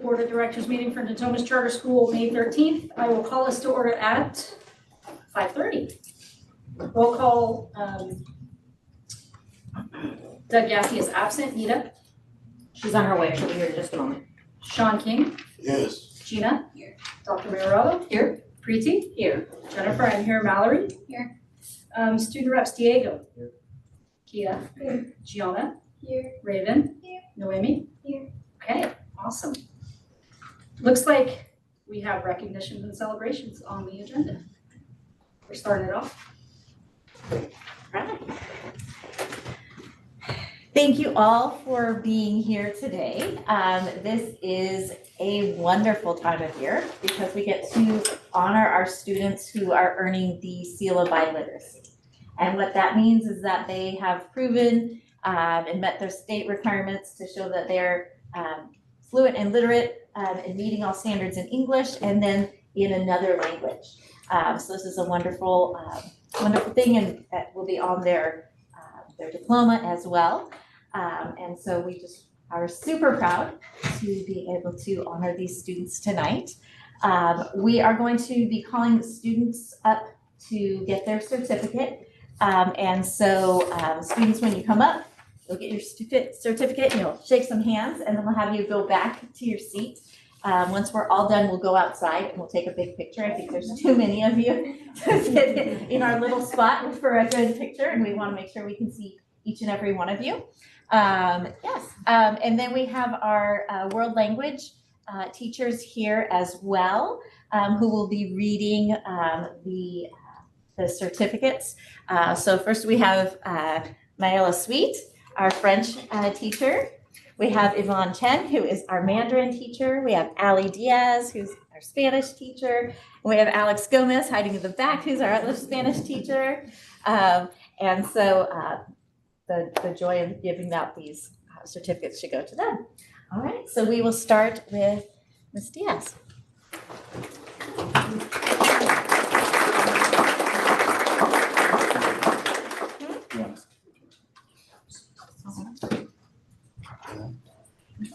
Board of Directors meeting for Natomas Charter School, May 13th. I will call us to order at 5:30. Roll call, Doug Gaffey is absent. Nita? She's on her way, she'll be here in just a moment. Sean King? Yes. Gina? Here. Dr. Mayorello? Here. Preeti? Here. Jennifer, I'm here. Mallory? Here. Student reps, Diego? Here. Kia? Here. Gianna? Here. Raven? Here. Noemi? Here. Okay, awesome. Looks like we have recognitions and celebrations on the agenda. We're starting it off. Right. Thank you all for being here today. This is a wonderful time of year because we get to honor our students who are earning the Seal of Biliteracy. And what that means is that they have proven and met their state requirements to show that they're fluent and literate and meeting all standards in English and then in another language. So this is a wonderful, wonderful thing, and that will be on their diploma as well. And so we just are super proud to be able to honor these students tonight. We are going to be calling the students up to get their certificate. And so students, when you come up, you'll get your certificate and you'll shake some hands, and then we'll have you go back to your seat. Once we're all done, we'll go outside and we'll take a big picture. I think there's too many of you to sit in our little spot for a good picture, and we want to make sure we can see each and every one of you. Yes, and then we have our world language teachers here as well, who will be reading the certificates. So first we have Maëla Sweet, our French teacher. We have Yvonne Chen, who is our Mandarin teacher. We have Ali Diaz, who's our Spanish teacher. And we have Alex Gomez hiding in the back, who's our other Spanish teacher. And so the joy of giving out these certificates should go to them. All right, so we will start with Ms. Diaz.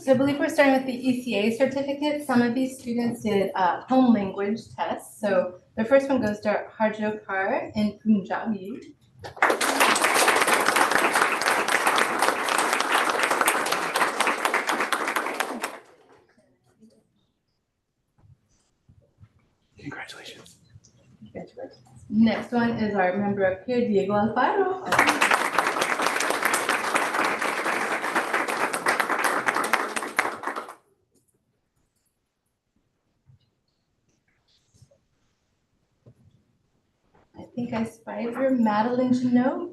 So I believe we're starting with the ECA certificate. Some of these students did home language tests. So the first one goes to Harjo Kar in Punjabi. Congratulations. Next one is our member up here, Diego Alfaro. I think I spied her, Madeline Janot.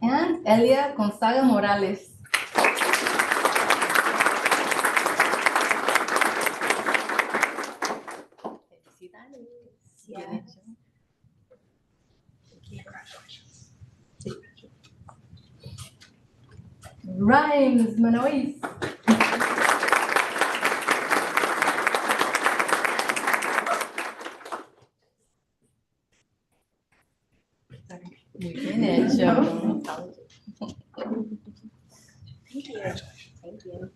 And Elia Gonzaga Morales. Rhymes Manois. We finished. Thank you. Thank you.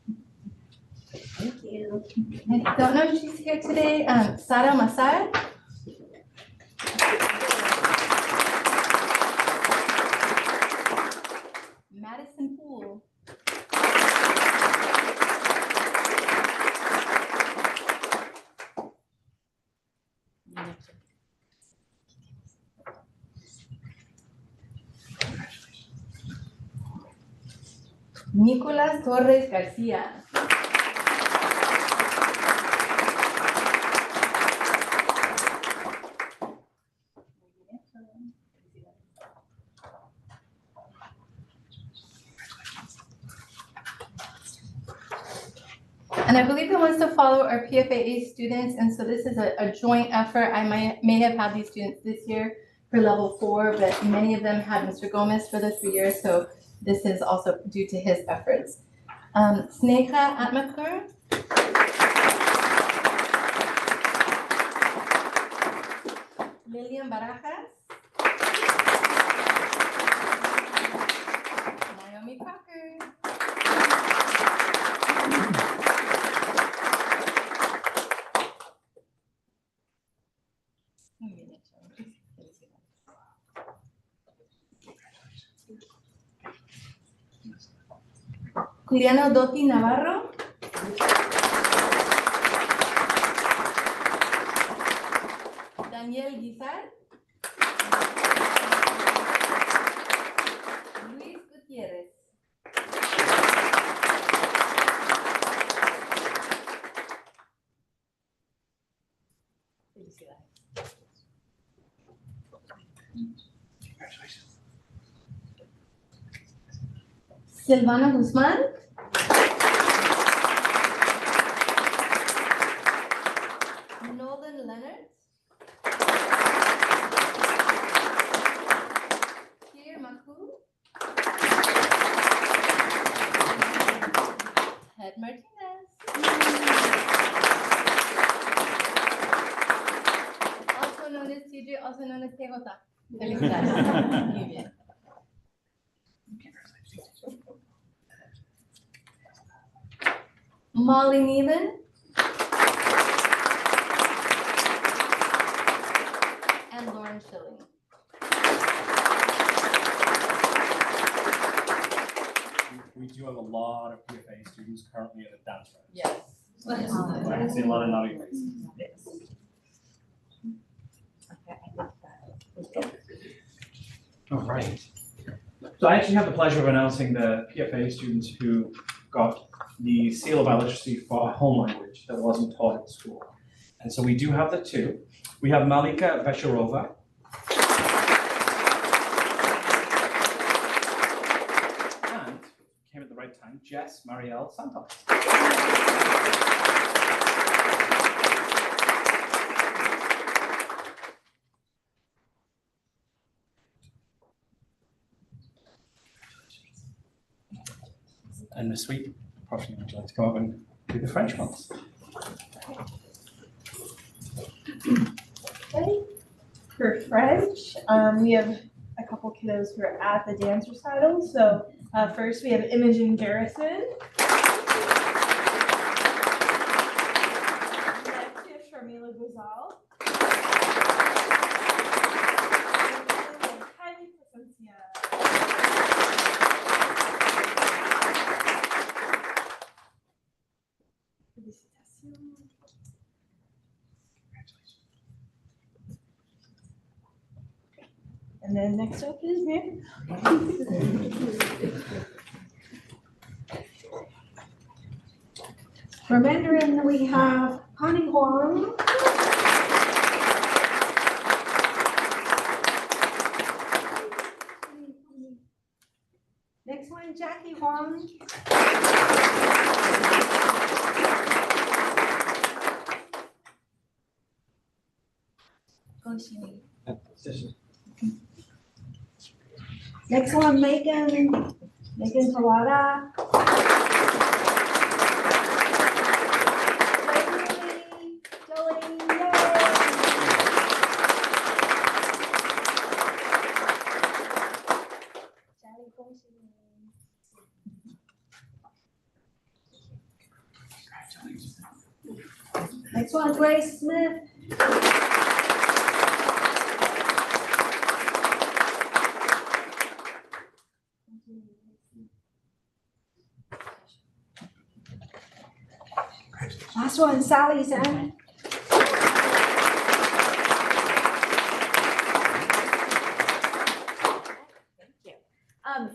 Thank you. I don't know if she's here today. Sara Masar. Madison Poole. Nicolás Torres García. And I believe he wants to follow our PFAA students, and so this is a joint effort. I may have had these students this year for level 4, but many of them had Mr. Gomez for the 3 years, so this is also due to his efforts. Sneha Atmakur. Barajas. Naomi Crocker. Juliano Dotti Navarro. Daniel Guizar. Luis Gutierrez. Congratulations. Silvana Guzmán. Nolan Leonard. Pierre Macu. Ted Martinez. Also known as TJ, also known as Tejota. Felicidades. Muy bien. Molly Neelan. And Lauren Schilling. We do have a lot of PFA students currently at the dance round. Yes. I can see a lot of nodding faces. All right. So I actually have the pleasure of announcing the PFA students who got the Seal of Illiteracy for a home language that wasn't taught at school. And so we do have the two. We have Malika Vesharova. And, came at the right time, Jess Marielle Santos. And Ms. Sweet, probably would you like to come up and do the French ones? Okay. For French, we have a couple kiddos who are at the dance recital. So first we have Imogen Garrison. Next we have Sharmila Gozal. And then we have Kylie Placencia. Félicitations. And then next up is Mary. For Mandarin, we have Connie Huang. Next one, Jackie Huang. Next one, Megan Tawada. Jolene, Next one, Grace Smith. Last one, Sally Zhang.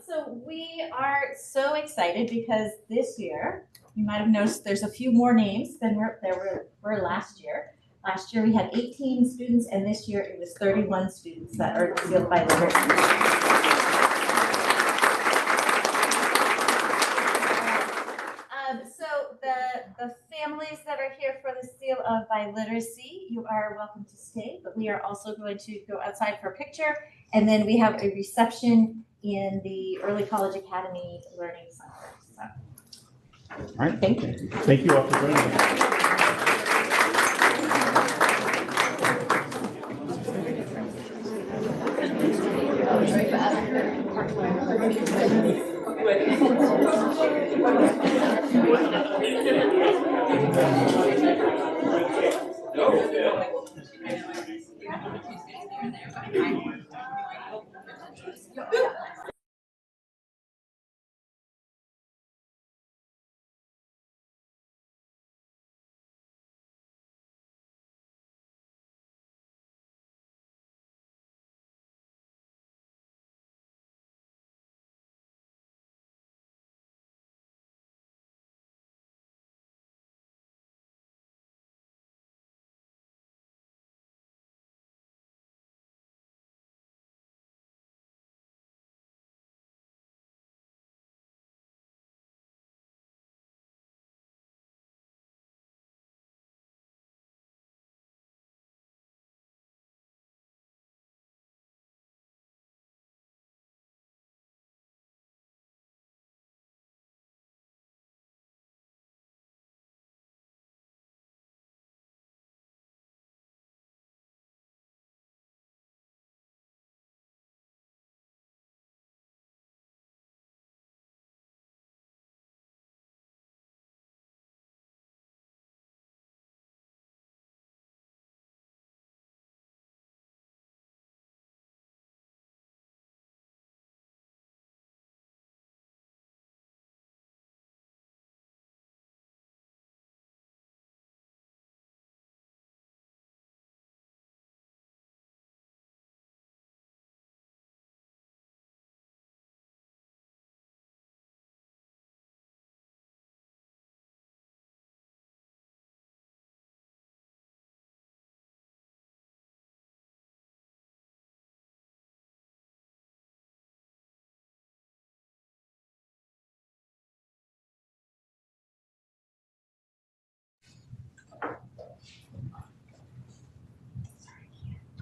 So we are so excited because this year, you might have noticed there's a few more names than there were last year. Last year we had 18 students and this year it was 31 students that are sealed by literacy. So the families that are here for the seal of biliteracy, you are welcome to stay, but we are also going to go outside for a picture. And then we have a reception in the Early College Academy Learning Center. So, All right. thank you. Thank you all for joining us.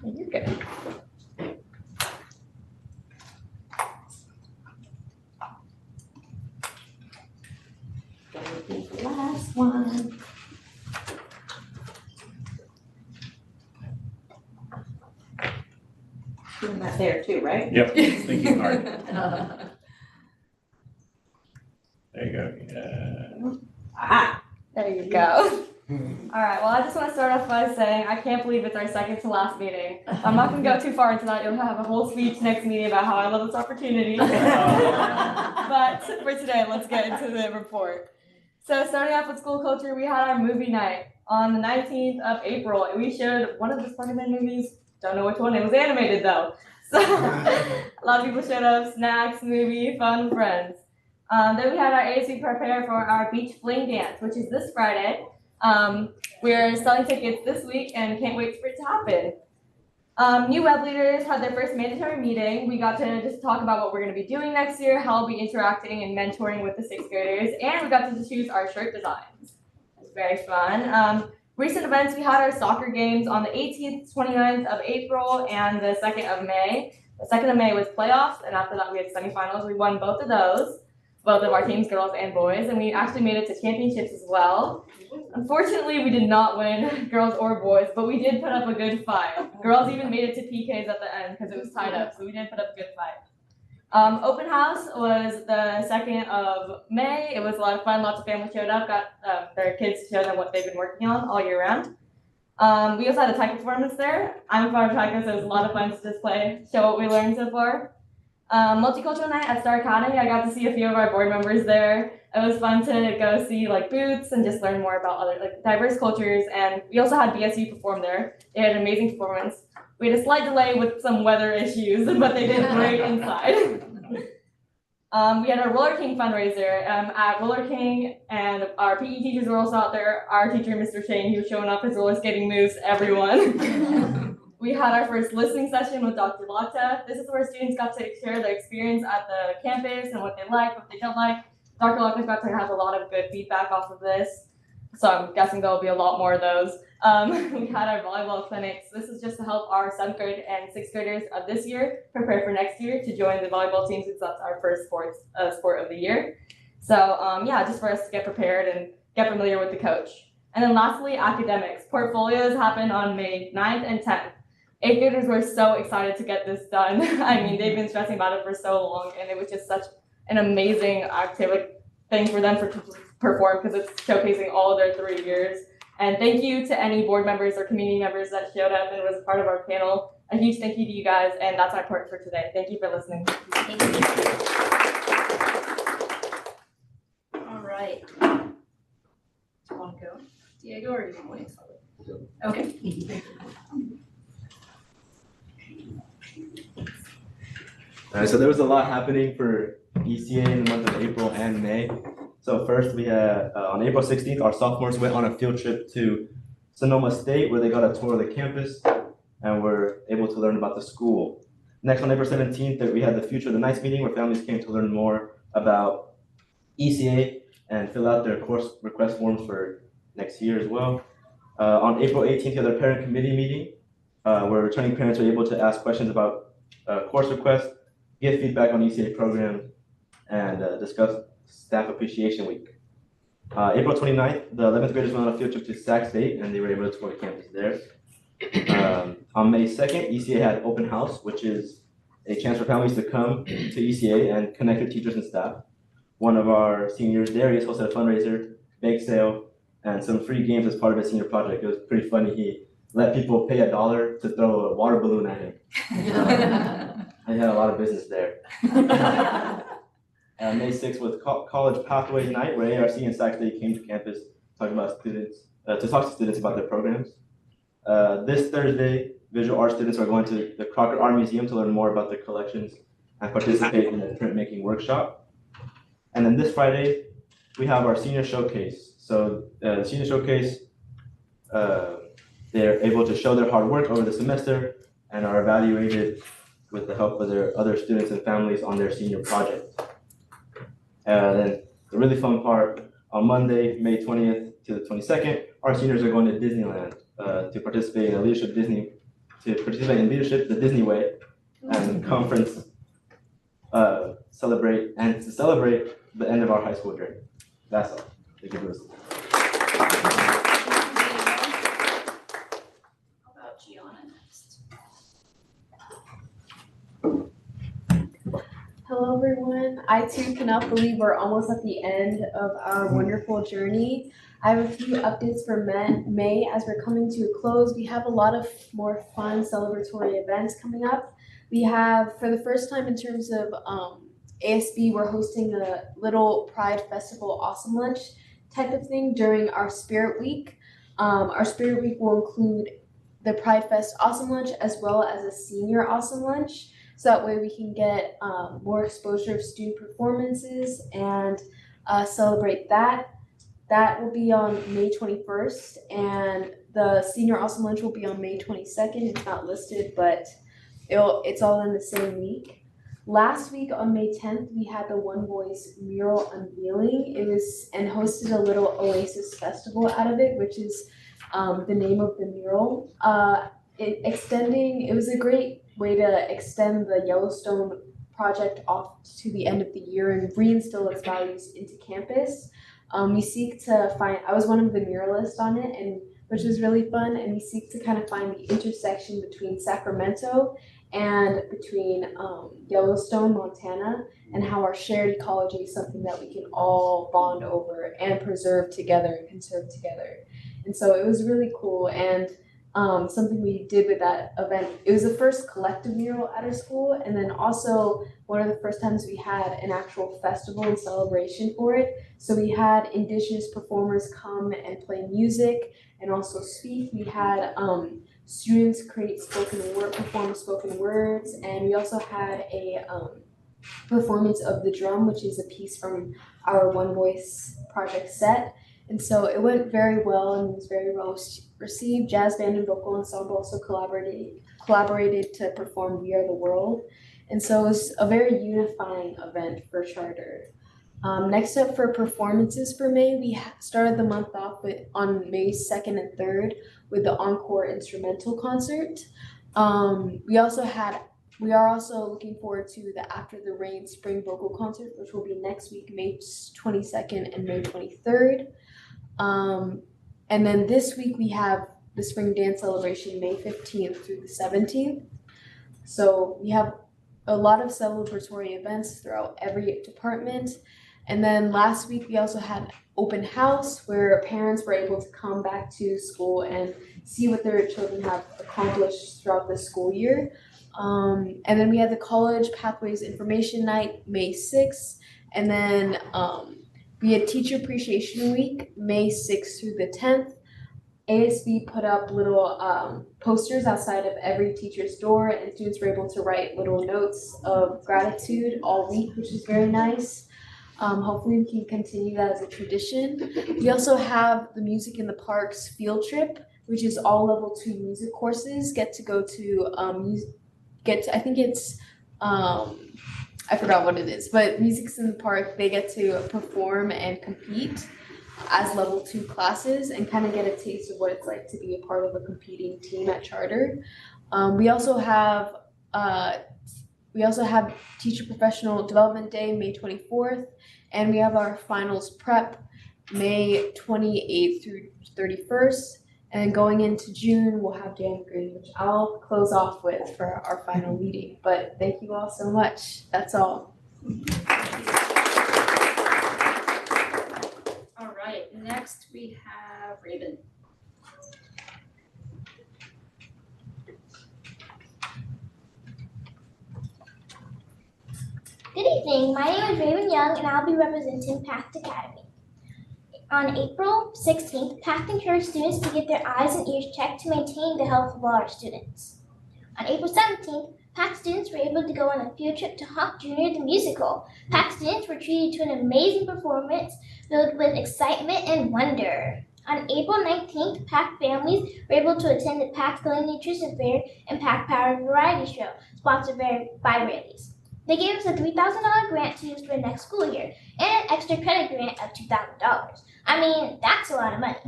You're good. Gonna be the last one. Doing that there too, right? Yep, thinking hard. There you go. Yeah. Ah, There you go. All right, well, I just want to start off by saying I can't believe it's our second to last meeting. I'm not going to go too far into that. You'll have a whole speech next meeting about how I love this opportunity. But for today, let's get into the report. So starting off with school culture, we had our movie night on the 19th of April. And we showed one of the Spider-Man movies. Don't know which one. It was animated though. So a lot of people showed up, snacks, movie, fun, friends. Then we had our ASU prepare for our beach fling dance, which is this Friday. We're selling tickets this week and can't wait for it to happen. New web leaders had their first mandatory meeting. We got to just talk about what we're going to be doing next year, how I'll be interacting and mentoring with the sixth graders, and we got to choose our shirt designs. It was very fun. Recent events, we had our soccer games on the 18th, 29th of April, and the 2nd of May. The 2nd of May was playoffs, and after that we had semifinals. We won both of those, both of our teams, girls and boys, and we actually made it to championships as well. Unfortunately, we did not win girls or boys, but we did put up a good fight. Girls even made it to PKs at the end because it was tied up, so we did put up a good fight. Open house was the 2nd of May. It was a lot of fun. Lots of families showed up, got their kids to show them what they've been working on all year round. We also had a taiko performance there. I'm a part of taiko, so it was a lot of fun to just play, show what we learned so far. Multicultural night at Star Academy. I got to see a few of our board members there. It was fun to go see like booths and just learn more about other like diverse cultures. And we also had BSU perform there. They had an amazing performance. We had a slight delay with some weather issues, but they did great inside. We had our Roller King fundraiser at Roller King, and our PE teachers were also out there. Our teacher, Mr. Shane, he was showing off his roller skating moves to everyone. We had our first listening session with Dr. Lotta. This is where students got to share their experience at the campus and what they like, what they don't like. Dr. Lotta got to have a lot of good feedback off of this, so I'm guessing there'll be a lot more of those. We had our volleyball clinics. This is just to help our 7th grade and 6th graders of this year prepare for next year to join the volleyball team, since that's our first sport of the year. So yeah, just for us to get prepared and get familiar with the coach. And then lastly, academics. Portfolios happened on May 9th and 10th. 8th graders were so excited to get this done. I mean, they've been stressing about it for so long, and it was just such an amazing activity thing for them to perform, because it's showcasing all of their 3 years. And thank you to any board members or community members that showed up and was part of our panel. A huge thank you to you guys, and that's my part for today. Thank you for listening. All right. Do you want to go, Diego, or do you want to wait? Okay. So there was a lot happening for ECA in the month of April and May. So first we had, on April 16th, our sophomores went on a field trip to Sonoma State where they got a tour of the campus and were able to learn about the school. Next, on April 17th, we had the Future of the Nice meeting where families came to learn more about ECA and fill out their course request forms for next year as well. On April 18th, we had our parent committee meeting where returning parents were able to ask questions about course requests, give feedback on ECA programs, and discuss Staff Appreciation Week. April 29th, the 11th graders went on a field trip to Sac State and they were able to tour the campus there. On May 2nd, ECA had open house, which is a chance for families to come to ECA and connect with teachers and staff. One of our seniors, Darius, hosted a fundraiser, bake sale, and some free games as part of his senior project. It was pretty funny. He let people pay $1 to throw a water balloon at him. I had a lot of business there. May 6th was College Pathways Night, where ARC and Sac State came to campus to talk to students about their programs. This Thursday, visual art students are going to the Crockett Art Museum to learn more about their collections and participate in the printmaking workshop. And then this Friday, we have our senior showcase. So the senior showcase, they're able to show their hard work over the semester and are evaluated with the help of their other students and families on their senior project. Then the really fun part, on Monday, May 20th to the 22nd, our seniors are going to Disneyland to participate in Leadership the Disney Way and conference, celebrate the end of our high school journey. That's all. Thank you for listening. How about Gianna next? Hello, everyone. I too cannot believe we're almost at the end of our wonderful journey. I have a few updates for May as we're coming to a close. We have a lot of more fun celebratory events coming up. We have, for the first time in terms of ASB, we're hosting a little Pride Festival Awesome Lunch type of thing during our Spirit Week. Our Spirit Week will include the Pride Fest Awesome Lunch as well as a Senior Awesome Lunch. So that way we can get more exposure of student performances and celebrate that. That will be on May 21st, and the Senior Awesome Lunch will be on May 22nd. It's not listed, but it's all in the same week. Last week on May 10th, we had the One Voice mural unveiling. It was and hosted a little Oasis festival out of it, which is the name of the mural. It was a great way to extend the Yellowstone project off to the end of the year and reinstill its values into campus. We seek to find, I was one of the muralists on it, and which was really fun, and we seek to kind of find the intersection between Sacramento and between Yellowstone, Montana, and how our shared ecology is something that we can all bond over and preserve together and conserve together. And so it was really cool, and something we did with that event, it was the first collective mural at our school, and then also one of the first times we had an actual festival and celebration for it. So we had Indigenous performers come and play music and also speak. We had students perform spoken words, and we also had a performance of the drum, which is a piece from our One Voice project set. And so it went very well and was very well received. Jazz band and vocal ensemble also collaborated to perform We Are the World. And so it was a very unifying event for Charter. Next up for performances for May, we started the month off on May 2nd and 3rd with the Encore Instrumental Concert. We are also looking forward to the After the Rain Spring Vocal Concert, which will be next week, May 22nd and May 23rd. And then this week we have the Spring Dance Celebration, May 15th through the 17th. So we have a lot of celebratory events throughout every department. And then last week, we also had open house where parents were able to come back to school and see what their children have accomplished throughout the school year. And then we had the College Pathways Information Night, May 6th. And then we had Teacher Appreciation Week, May 6th through the 10th. ASB put up little posters outside of every teacher's door, and students were able to write little notes of gratitude all week, which is very nice. Hopefully we can continue that as a tradition. We also have the Music in the Parks field trip, which is all level 2 music courses get to go to I think it's I forgot what it is, but Music's in the Park, they get to perform and compete as level 2 classes and kind of get a taste of what it's like to be a part of a competing team at Charter. We also have Teacher Professional Development Day, May 24th, and we have our finals prep, May 28th through 31st. And going into June, we'll have Dan Green, which I'll close off with for our final meeting. But thank you all so much. That's all. All right, next we have Raven. Good evening, my name is Raven Young and I'll be representing Pact Academy. On April 16th, Pact encouraged students to get their eyes and ears checked to maintain the health of all our students. On April 17th, Pact students were able to go on a field trip to Hawk Jr. the musical. Pact students were treated to an amazing performance filled with excitement and wonder. On April 19th, Pact families were able to attend the Pact Glen Nutrition Fair and Pact Power Variety Show, sponsored by Raley's. They gave us a $3,000 grant to use for the next school year and an extra credit grant of $2,000. I mean, that's a lot of money.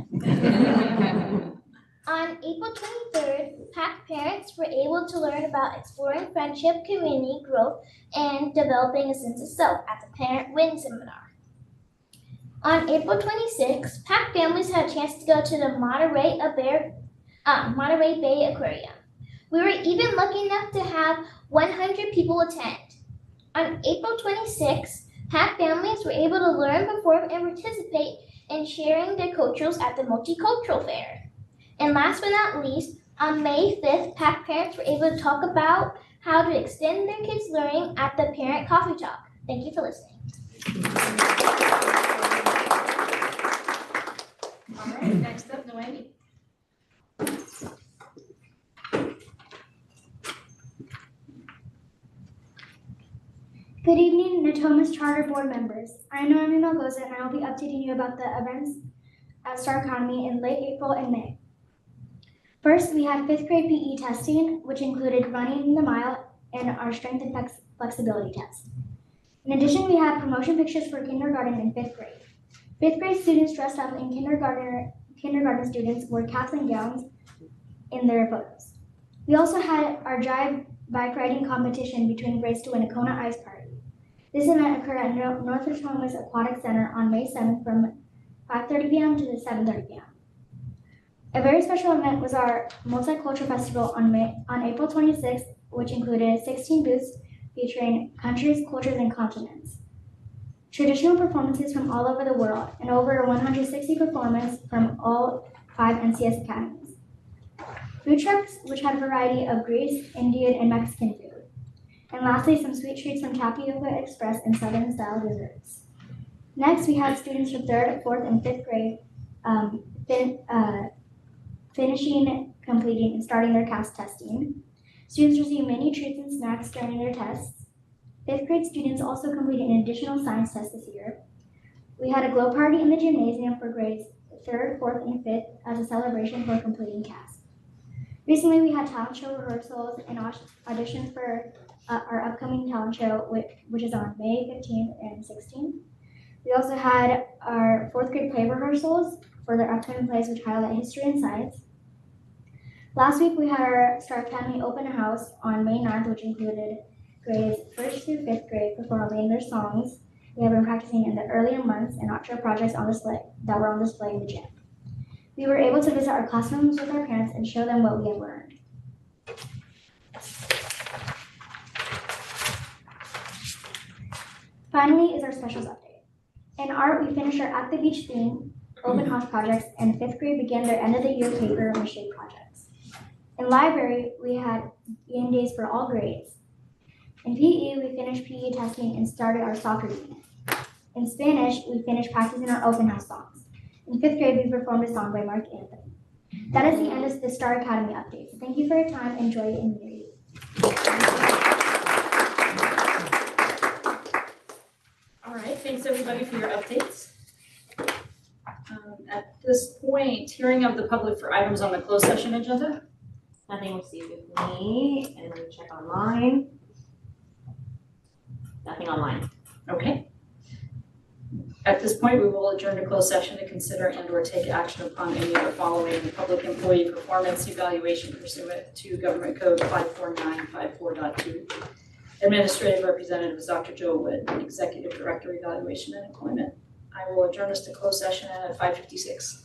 On April 23rd, Pact parents were able to learn about exploring friendship, community growth, and developing a sense of self at the Parent Win seminar. On April 26th, Pact families had a chance to go to the Monterey Bay Aquarium. We were even lucky enough to have 100 people attend. On April 26th, Pact families were able to learn, perform, and participate in sharing their cultures at the Multicultural Fair. And last but not least, on May 5th, Pact parents were able to talk about how to extend their kids' learning at the Parent Coffee Talk. Thank you for listening. All right, next up, Noemi. Good evening, Natomas Charter Board members. I'm Noemi Malgoza, and I will be updating you about the events at Star Academy in late April and May. First, we had 5th grade PE testing, which included running the mile and our strength and flexibility test. In addition, we had promotion pictures for kindergarten and 5th grade. 5th grade students dressed up in kindergarten students wore caps and gowns in their photos. We also had our drive bike riding competition between grades to win a Kona Ice Party. This event occurred at North Natomas Aquatic Center on May 7th from 5:30 p.m. to 7:30 p.m. A very special event was our Multicultural Festival on April 26th, which included 16 booths featuring countries, cultures, and continents. Traditional performances from all over the world, and over 160 performers from all 5 NCS academies. Food trucks, which had a variety of Greek, Indian, and Mexican food. And lastly, some sweet treats from Tapioca Express and Southern-style desserts. Next, we had students from 3rd, 4th, and 5th grade finishing, completing, and starting their CAS testing. Students received many treats and snacks during their tests. 5th grade students also completed an additional science test this year. We had a glow party in the gymnasium for grades 3rd, 4th, and 5th as a celebration for completing CAS. Recently, we had talent show rehearsals and auditions for our upcoming talent show, which is on May 15th and 16th. We also had our 4th grade play rehearsals for their upcoming plays, which highlight history and science. Last week, we had our Star Academy open house on May 9th, which included grades 1st through 5th grade performing their songs we have been practicing in the earlier months and outdoor projects that were on display in the gym. We were able to visit our classrooms with our parents and show them what we have learned. Finally is our specials update. In art, we finished our At the Beach theme, open house projects, and fifth grade began their end of the year paper mache projects. In library, we had game days for all grades. In PE, we finished PE testing and started our soccer unit. In Spanish, we finished practicing our open house songs. In fifth grade, we performed a song by Mark Anthony. That is the end of the Star Academy updates. Thank you for your time. Enjoy it in your All right, thanks everybody for your updates. At this point, hearing of the public for items on the closed session agenda. Nothing received with me, and let me check online. Nothing online. Okay. At this point, we will adjourn to closed session to consider and or take action upon any of the following public employee performance evaluation pursuant to Government Code 54954.2. Administrative Representative is Dr. Joe Wood, Executive Director Evaluation and Employment. I will adjourn us to closed session at 5:56.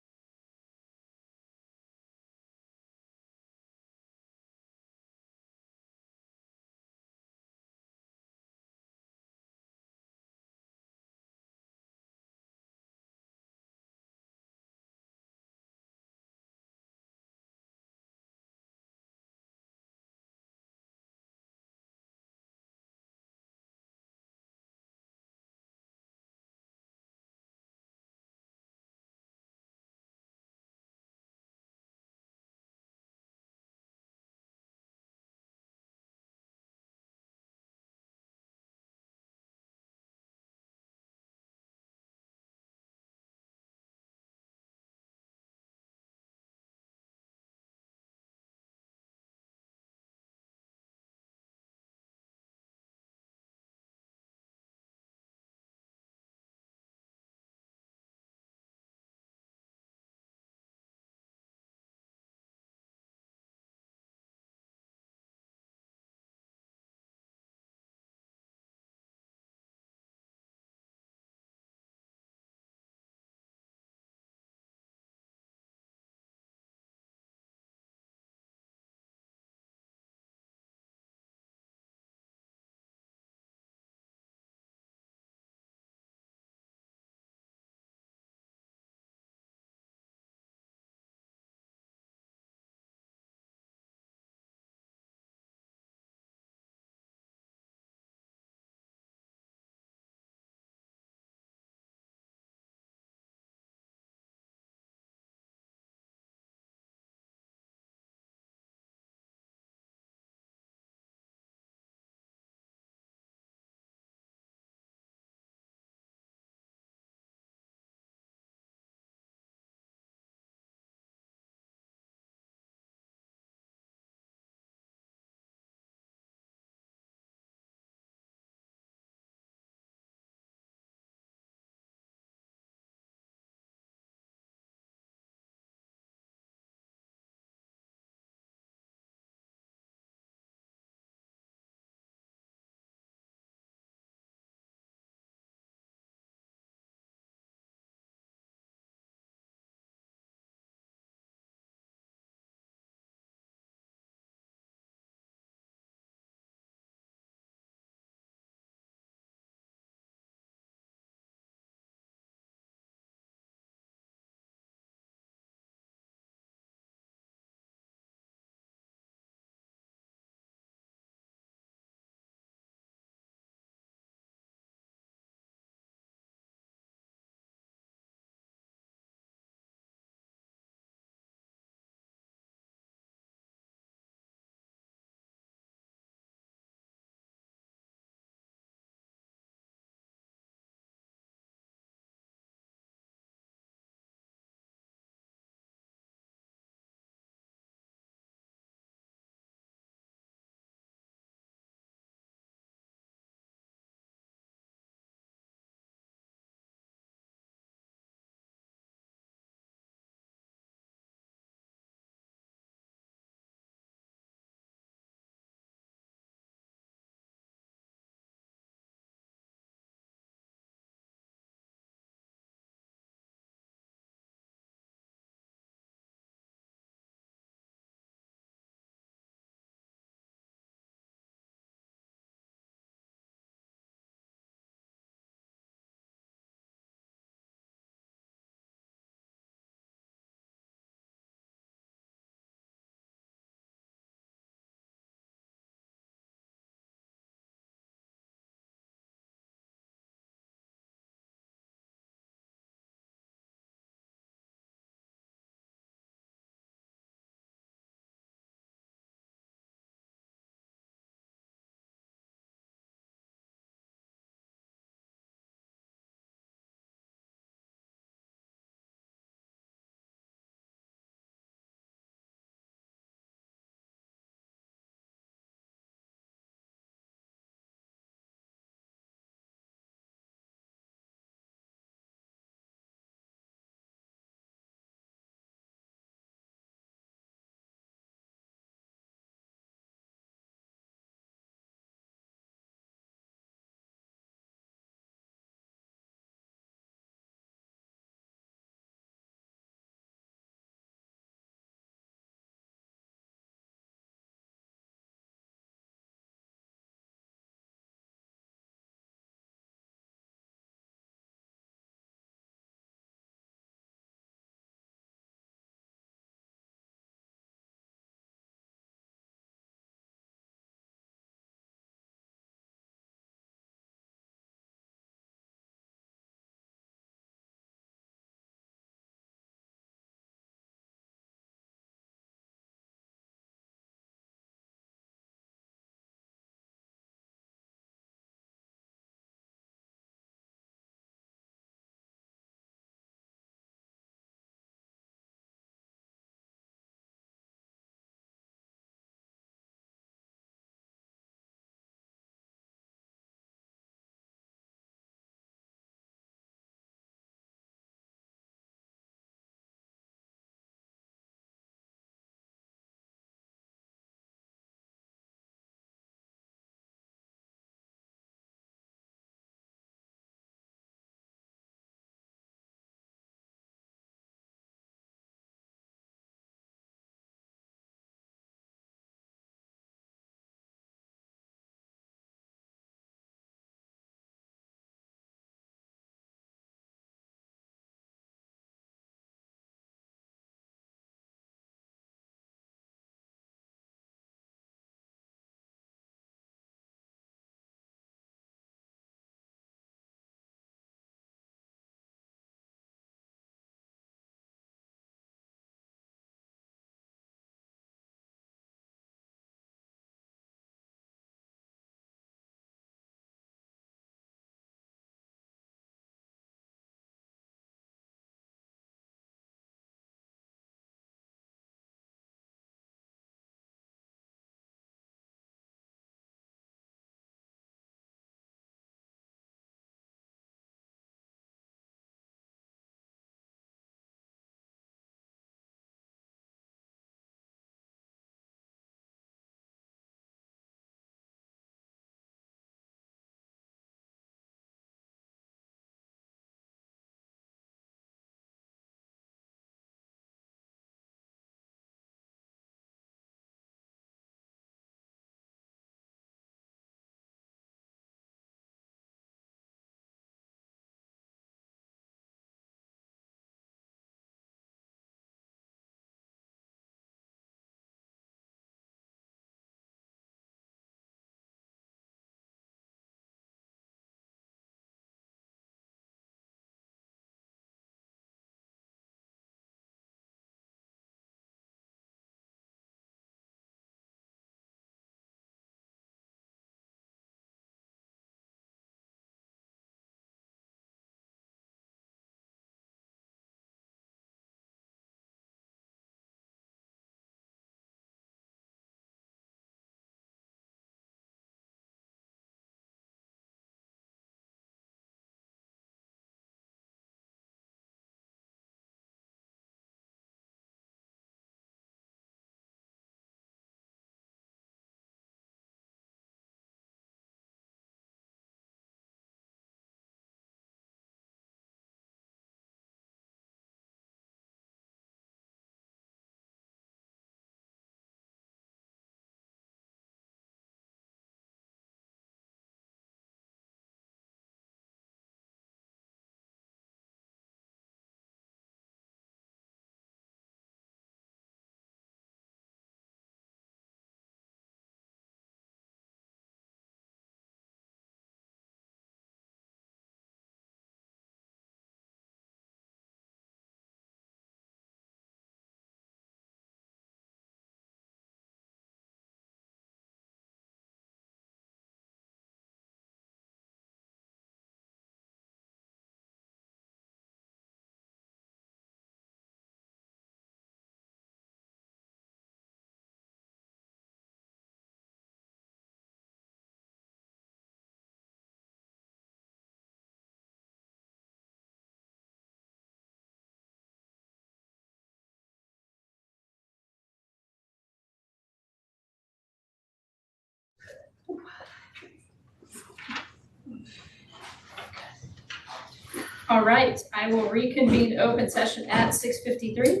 All right, I will reconvene open session at 6:53.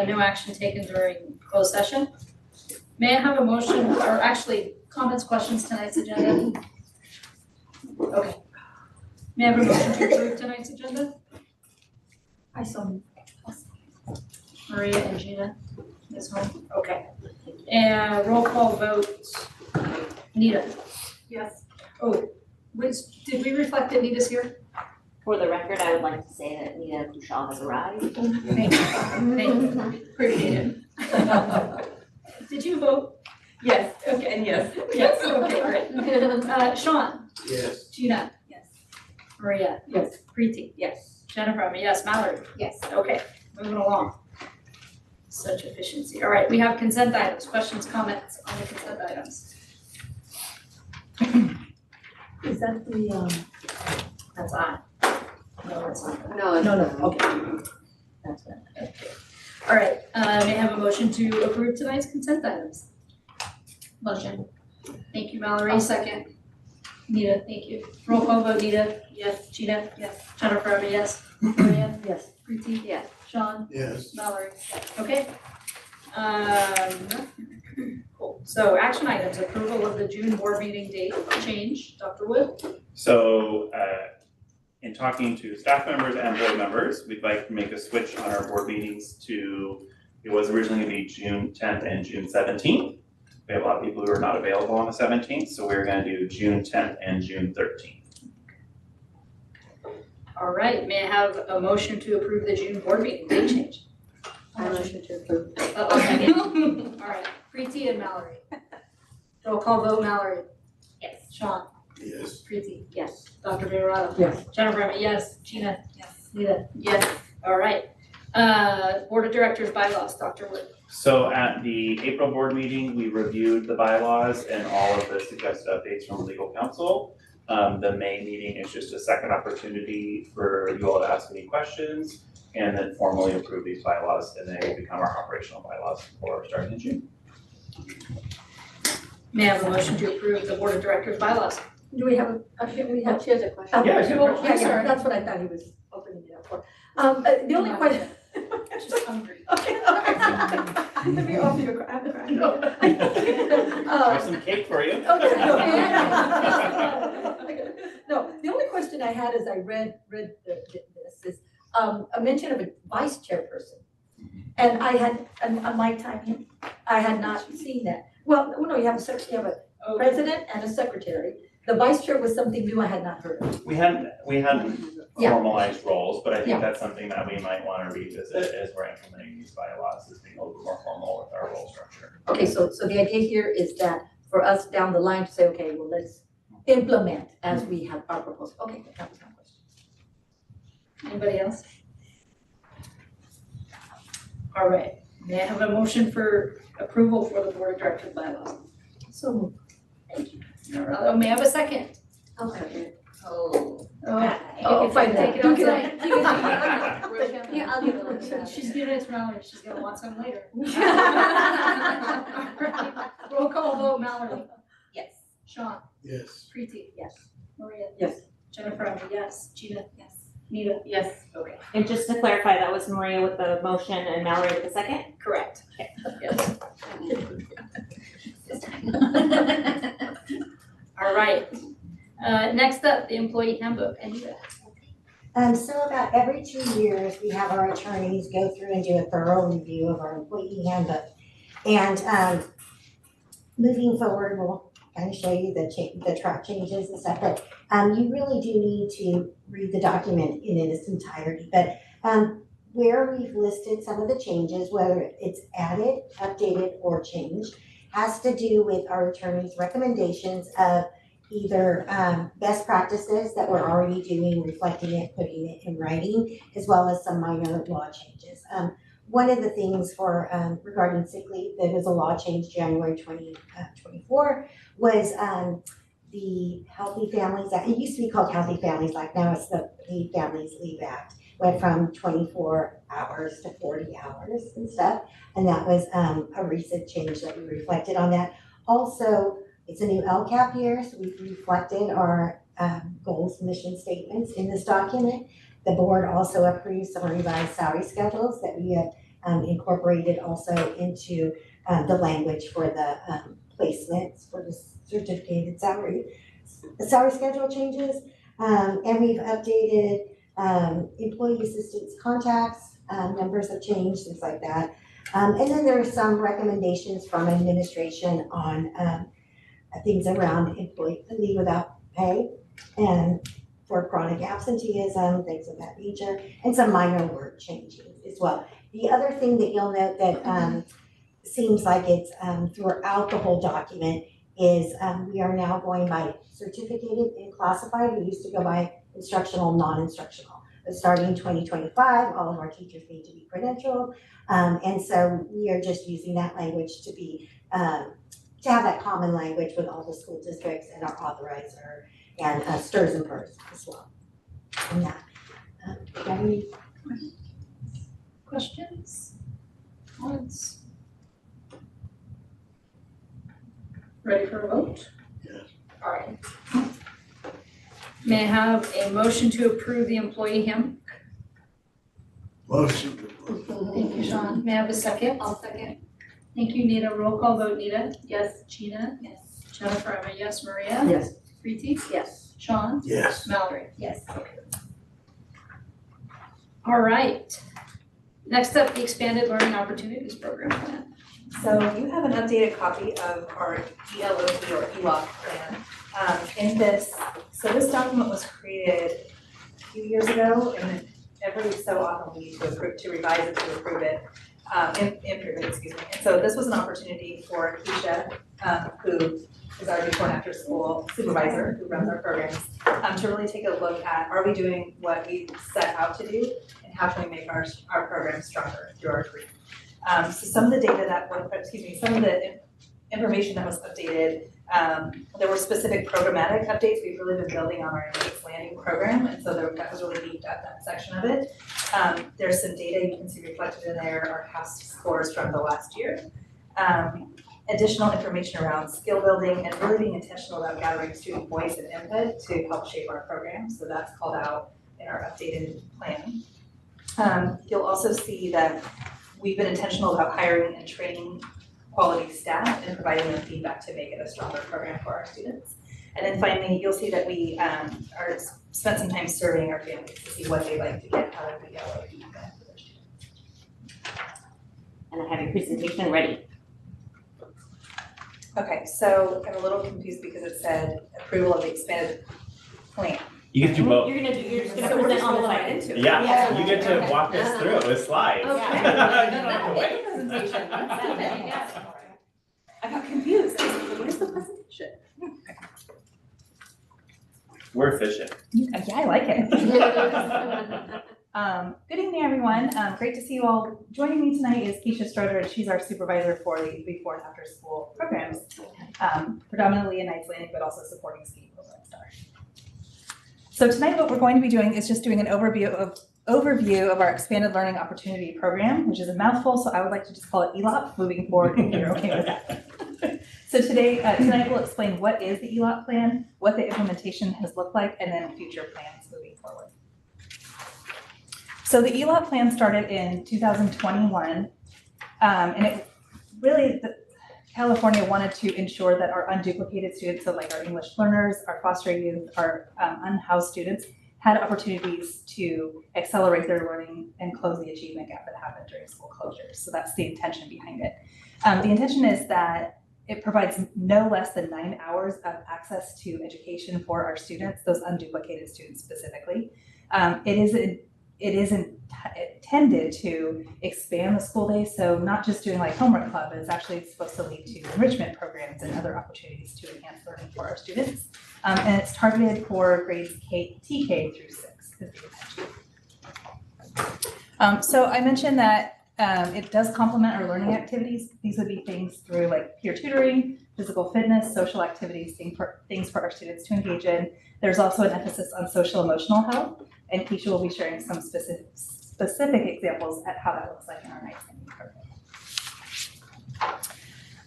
No action taken during closed session. May I have a motion, or actually, comments, questions, tonight's agenda? Okay. May I have a motion to approve tonight's agenda? I saw. Maria and Gina, Ms. Home, okay. And roll call vote, Nita. Yes. Oh, did we reflect that Nita's here? For the record, I would like to say that Nita Kushal has arrived. Thank you, appreciate it. Did you vote? Yes. Okay. And yes. Yes, okay, great. Sean? Yes. Gina? Yes. Maria? Yes. Preeti? Yes. Jennifer, yes. Mallory? Yes. Okay, moving along. Such efficiency. All right, we have consent items. Questions, comments on the consent items? Is that the, That's on. No, it's not. No, no, okay. That's it. Okay. All right, may I have a motion to approve tonight's consent items? Motion. Thank you, Mallory. Second. Nita, thank you. Roll call vote, Nita? Yes. Gina? Yes. Jennifer, yes. Maria? Yes. Preeti? Yes. Sean? Yes. Mallory? Okay. Cool. So action items, approval of the June board meeting date change. Dr. Wood? So, in talking to staff members and board members, we'd like to make a switch on our board meetings to, it was originally gonna be June 10th and June 17th. We have a lot of people who are not available on the 17th, so we're gonna do June 10th and June 13th. All right, may I have a motion to approve the June board meeting date change? I motion to approve. Second. All right, Preeti and Mallory. Roll call vote, Mallory. Yes. Sean? Yes. Preeti? Yes. Dr. Viorado? Yes. Jennifer, yes. Gina? Yes. Nita? Yes. All right. Board of Directors bylaws, Dr. Wood. So at the April board meeting, we reviewed the bylaws and all of the suggested updates from legal counsel. The May meeting is just a second opportunity for you all to ask any questions and then formally approve these bylaws, and they will become our operational bylaws for starting in June. May I have a motion to approve the Board of Directors bylaws? Do we have She has a question. Yeah, yeah. Well, I'm sorry. that's what I thought he was opening it up for. The only question. Just hungry. Okay. Let me offer you a crack. There's some cake for you. No, the only question I had as I read this is a mention of a vice chairperson. And I had, on my time, I had not seen that. Well, no, you have a president and a secretary. The vice chair was something new I had not heard of. We hadn't Yeah. formalized roles, but I Yeah. think that's something that we might want to revisit as we're implementing these bylaws, is being a little bit more formal with our role structure. Okay, so the idea here is that for us down the line to say, okay, well, let's implement as we have our proposal. Okay, that was my question. Anybody else? All right, may I have a motion for approval for the Board of Directors bylaws? So moved. Thank you. May I have a second? Okay. Fine. Take it You outside. can- Yeah, I'll give it a little bit. She's giving it to Mallory, she's gonna want some later. Roll call vote, Mallory. Yes. Sean? Yes. Preeti? Yes. Maria? Yes. Jennifer, yes. Gina? Yes. Nita? Yes. Okay, And just to clarify, that was Maria with the motion and Mallory with the second? correct. Yes. All right. Next up, the employee handbook. Anita? So about every 2 years, we have our attorneys go through and do a thorough review of our employee handbook. And moving forward, we'll kind of show you the track changes and stuff, but you really do need to read the document in its entirety. But where we've listed some of the changes, whether it's added, updated, or changed, has to do with our attorney's recommendations of either best practices that we're already doing, reflecting it, putting it in writing, as well as some minor law changes. One of the things for regarding sick leave, there was a law change January 2024, was the Healthy Families Act. It used to be called Healthy Families Act, now it's the Paid Families Leave Act. Went from 24 hours to 40 hours and stuff, and that was a recent change that we reflected on that. Also, it's a new LCAP year, so we've reflected our goals, mission statements in this document. The board also approved some revised salary schedules that we have incorporated also into the language for the placements for the certificated salary schedule changes. And we've updated employee assistance contacts, numbers have changed, things like that. And then there are some recommendations from administration on things around employee leave without pay and for chronic absenteeism, things of that nature, and some minor word changes as well. The other thing that you'll note that seems like it's throughout the whole document is we are now going by certificated and classified. We used to go by instructional, non-instructional. But starting 2025, all of our teachers need to be credentialed. And so we are just using that language to be, to have that common language with all the school districts and our authorizer and STRS and PERS as well. And that, do you have any Questions? Comments? Ready for a vote? Yes. All right. May I have a motion to approve the employee handbook? Motion to approve. Thank you, Sean. May I have a second? I'll second. Thank you, Nita. Roll call vote, Nita? Yes. Gina? Yes. Jennifer, I'm a yes. Maria? Yes. Preeti? Yes. Sean? Yes. Mallory? Yes. All right. Next up, the Expanded Learning Opportunities Program Plan. So you have an updated copy of our ELOP or ELOP plan. In this, so this document was created a few years ago, and every so often we need to revise it, to approve it, improve it, excuse me. And so this was an opportunity for Keisha, who is our before and after school supervisor who runs our programs, to really take a look at, are we doing what we set out to do, and how can we make our programs stronger through our group. So some of the data that some of the information that was updated, there were specific programmatic updates. We've really been building on our Enhanced Landing program, and so that was really beefed up, that section of it. There's some data you can see reflected in there, our past scores from the last year. Additional information around skill building and really being intentional about gathering student voice and input to help shape our program. So that's called out in our updated plan. You'll also see that we've been intentional about hiring and training quality staff and providing them feedback to make it a stronger program for our students. And then finally, you'll see that we spent some time surveying our families to see what they like to get out of the ELOP event for their students. And I have your presentation ready. Okay, so I'm a little confused because it said approval of the expanded plan. You get to do both. You're just gonna So we're present just on the rolling slide. right into it. Yeah, you get to walk us through it with slides. Okay. Presentation. I got confused. I was like, where's the presentation? We're efficient. Yeah, I like it. Good evening, everyone. Great to see you all. Joining me tonight is Keisha Stroder, and she's our supervisor for the before and after school programs, predominantly in Knights Landing, but also supporting Ski Lone Star. So tonight, what we're going to be doing is just doing an overview of our Expanded Learning Opportunity Program, which is a mouthful, so I would like to just call it ELOP moving forward, if you're okay with that. So tonight we'll explain what is the ELOP plan, what the implementation has looked like, and then future plans moving forward. So the ELOP plan started in 2021, and it really, California wanted to ensure that our unduplicated students, so like our English learners, our foster youth, our unhoused students, had opportunities to accelerate their learning and close the achievement gap that happened during school closures. So that's the intention behind it. The intention is that it provides no less than 9 hours of access to education for our students, those unduplicated students specifically. It is intended to expand the school day, so not just doing like homework club, but it's actually supposed to lead to enrichment programs and other opportunities to enhance learning for our students. And it's targeted for grades TK through 6 is the intention. So I mentioned that it does complement our learning activities. These would be things through like peer tutoring, physical fitness, social activities, things for our students to engage in. There's also an emphasis on social emotional health, and Keisha will be sharing some specific examples at how that looks like in our Knights Landing program.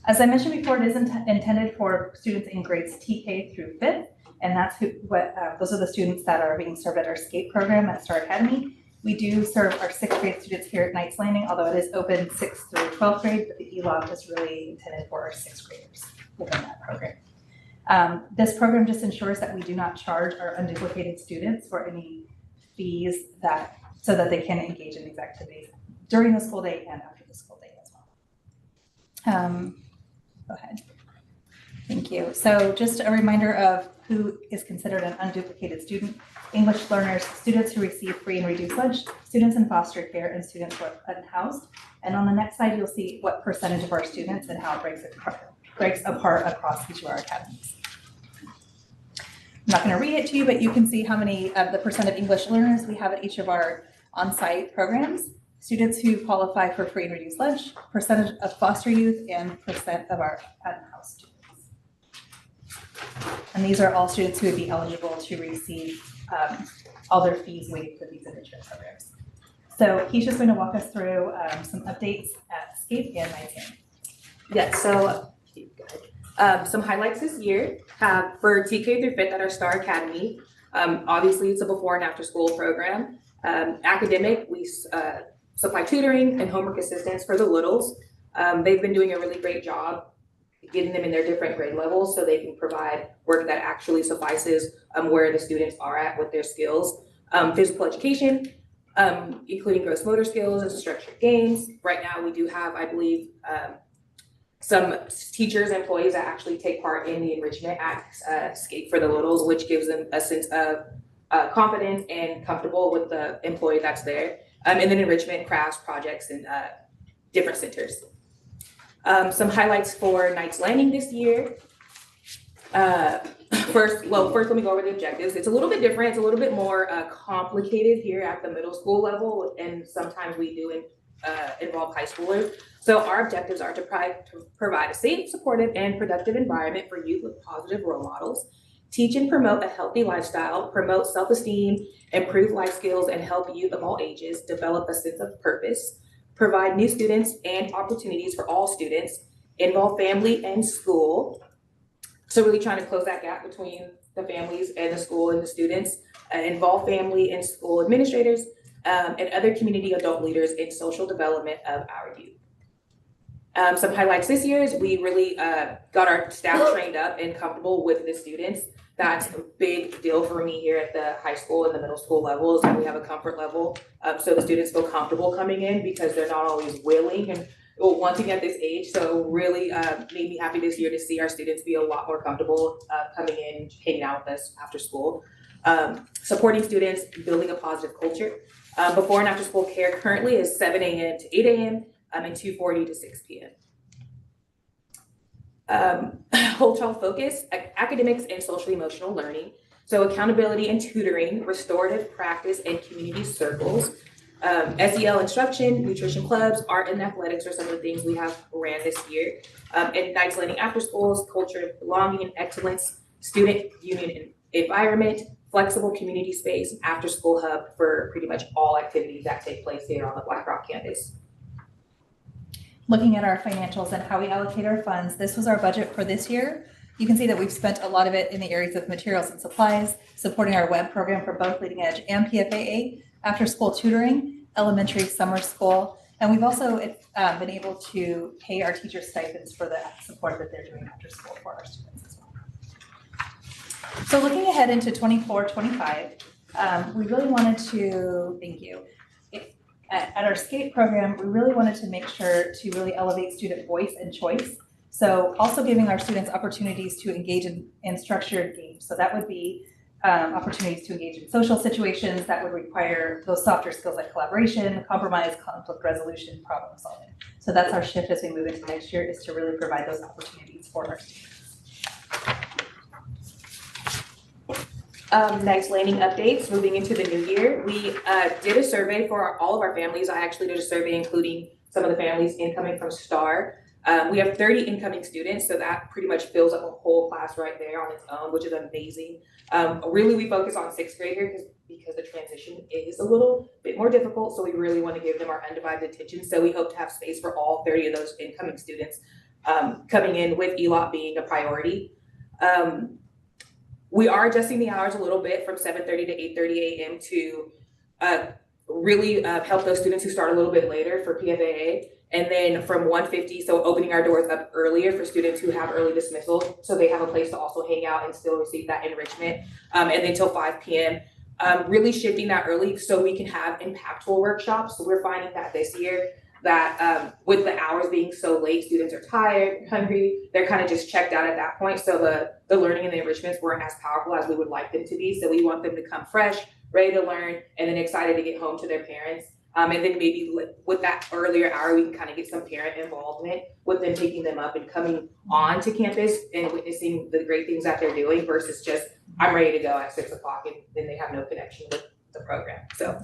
As I mentioned before, it is intended for students in grades TK through 5th. And that's those are the students that are being served at our SCAPE program at Star Academy. We do serve our 6th grade students here at Knights Landing, although it is open 6th through 12th grade, but the ELOP is really intended for our 6th graders within that program. This program just ensures that we do not charge our unduplicated students for any fees so that they can engage in these activities during the school day and after the school day as well. Go ahead. Thank you. So just a reminder of who is considered an unduplicated student: English learners, students who receive free and reduced lunch, students in foster care, and students who are unhoused. And on the next slide, you'll see what percentage of our students and how it breaks apart across each of our academies. I'm not going to read it to you, but you can see how many of the percent of English learners we have at each of our on-site programs, students who qualify for free and reduced lunch, percentage of foster youth, and percent of our unhoused students. And these are all students who would be eligible to receive all their fees waived for these enrichment programs. So Keisha's going to walk us through some updates at SCAPE and Knights Landing. Yeah, so some highlights this year for TK through 5th at our Star Academy. Obviously, it's a before and after school program. Academic, we supply tutoring and homework assistance for the littles. They've been doing a really great job getting them in their different grade levels so they can provide work that actually suffices where the students are at with their skills. Physical education, including gross motor skills and structured games. Right now, we do have, I believe, some teachers and employees that actually take part in the enrichment at SCAPE for the littles, which gives them a sense of confidence and comfortable with the employee that's there. And then enrichment, crafts, projects, and different centers. Some highlights for Knights Landing this year. First, let me go over the objectives. It's a little bit different. It's a little bit more complicated here at the middle school level, and sometimes we do involve high schoolers. So our objectives are to provide a safe, supportive, and productive environment for youth with positive role models, teach and promote a healthy lifestyle, promote self-esteem, improve life skills, and help youth of all ages develop a sense of purpose, provide new students and opportunities for all students, involve family and school. So really trying to close that gap between the families and the school and the students, involve family and school administrators, and other community adult leaders in social development of our youth. Some highlights this year is we really got our staff trained up and comfortable with the students. That's a big deal for me here at the high school and the middle school levels, that we have a comfort level so the students feel comfortable coming in, because they're not always willing and wanting at this age. So really made me happy this year to see our students be a lot more comfortable coming in, hanging out with us after school. Supporting students, building a positive culture. Before and after school care currently is 7 a.m. to 8 a.m. And 2:40 to 6 p.m. Whole child focus, academics and social emotional learning. So accountability and tutoring, restorative practice and community circles, SEL instruction, nutrition clubs, art and athletics are some of the things we have ran this year. And Knights Landing after schools, culture of belonging and excellence, student union environment, flexible community space, after school hub for pretty much all activities that take place here on the Black Rock campus. Looking at our financials and how we allocate our funds, this was our budget for this year. You can see that we've spent a lot of it in the areas of materials and supplies, supporting our web program for both Leading Edge and PFAA, after school tutoring, elementary summer school, and we've also been able to pay our teachers stipends for the support that they're doing after school for our students as well. So looking ahead into 24-25, we really wanted to, thank you. At our SCAPE program, we really wanted to make sure to really elevate student voice and choice. So also giving our students opportunities to engage in structured games. So that would be opportunities to engage in social situations that would require those softer skills like collaboration, compromise, conflict resolution, problem solving. So that's our shift as we move into next year, is to really provide those opportunities for our students. Knights Landing updates, moving into the new year. We did a survey for all of our families. I actually did a survey including some of the families incoming from STAR. We have 30 incoming students, so that pretty much fills up a whole class right there on its own, which is amazing. Really, we focus on 6th grade here because the transition is a little bit more difficult, so we really want to give them our undivided attention. So we hope to have space for all 30 of those incoming students coming in, with ELOP being a priority. we are adjusting the hours a little bit from 7:30 to 8:30 a.m. to really help those students who start a little bit later for PFAA. And then from 1:50, so opening our doors up earlier for students who have early dismissal, so they have a place to also hang out and still receive that enrichment. And then till 5 p.m. Really shifting that early so we can have impactful workshops. So we're finding that this year that with the hours being so late, students are tired, hungry, they're kind of just checked out at that point. So the learning and the enrichments weren't as powerful as we would like them to be. So we want them to come fresh, ready to learn, and then excited to get home to their parents. And then maybe with that earlier hour, we can kind of get some parent involvement with them taking them up and coming on to campus and witnessing the great things that they're doing versus just, I'm ready to go at 6 o'clock and then they have no connection with the program. So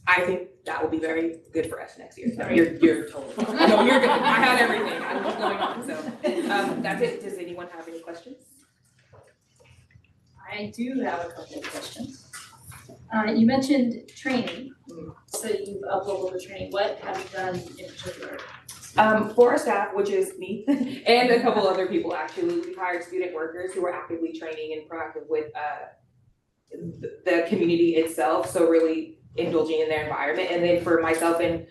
I think that will be very good for us next year. So you're totally, no, you're good. I had everything. I know what's going on. So that's it. Does anyone have any questions? I do have a couple of questions. You mentioned training, so you've uploaded the training. What have you done in particular? For our staff, which is me and a couple other people actually, we've hired student workers who are actively training and proactive with the community itself. So really indulging in their environment. And then for myself and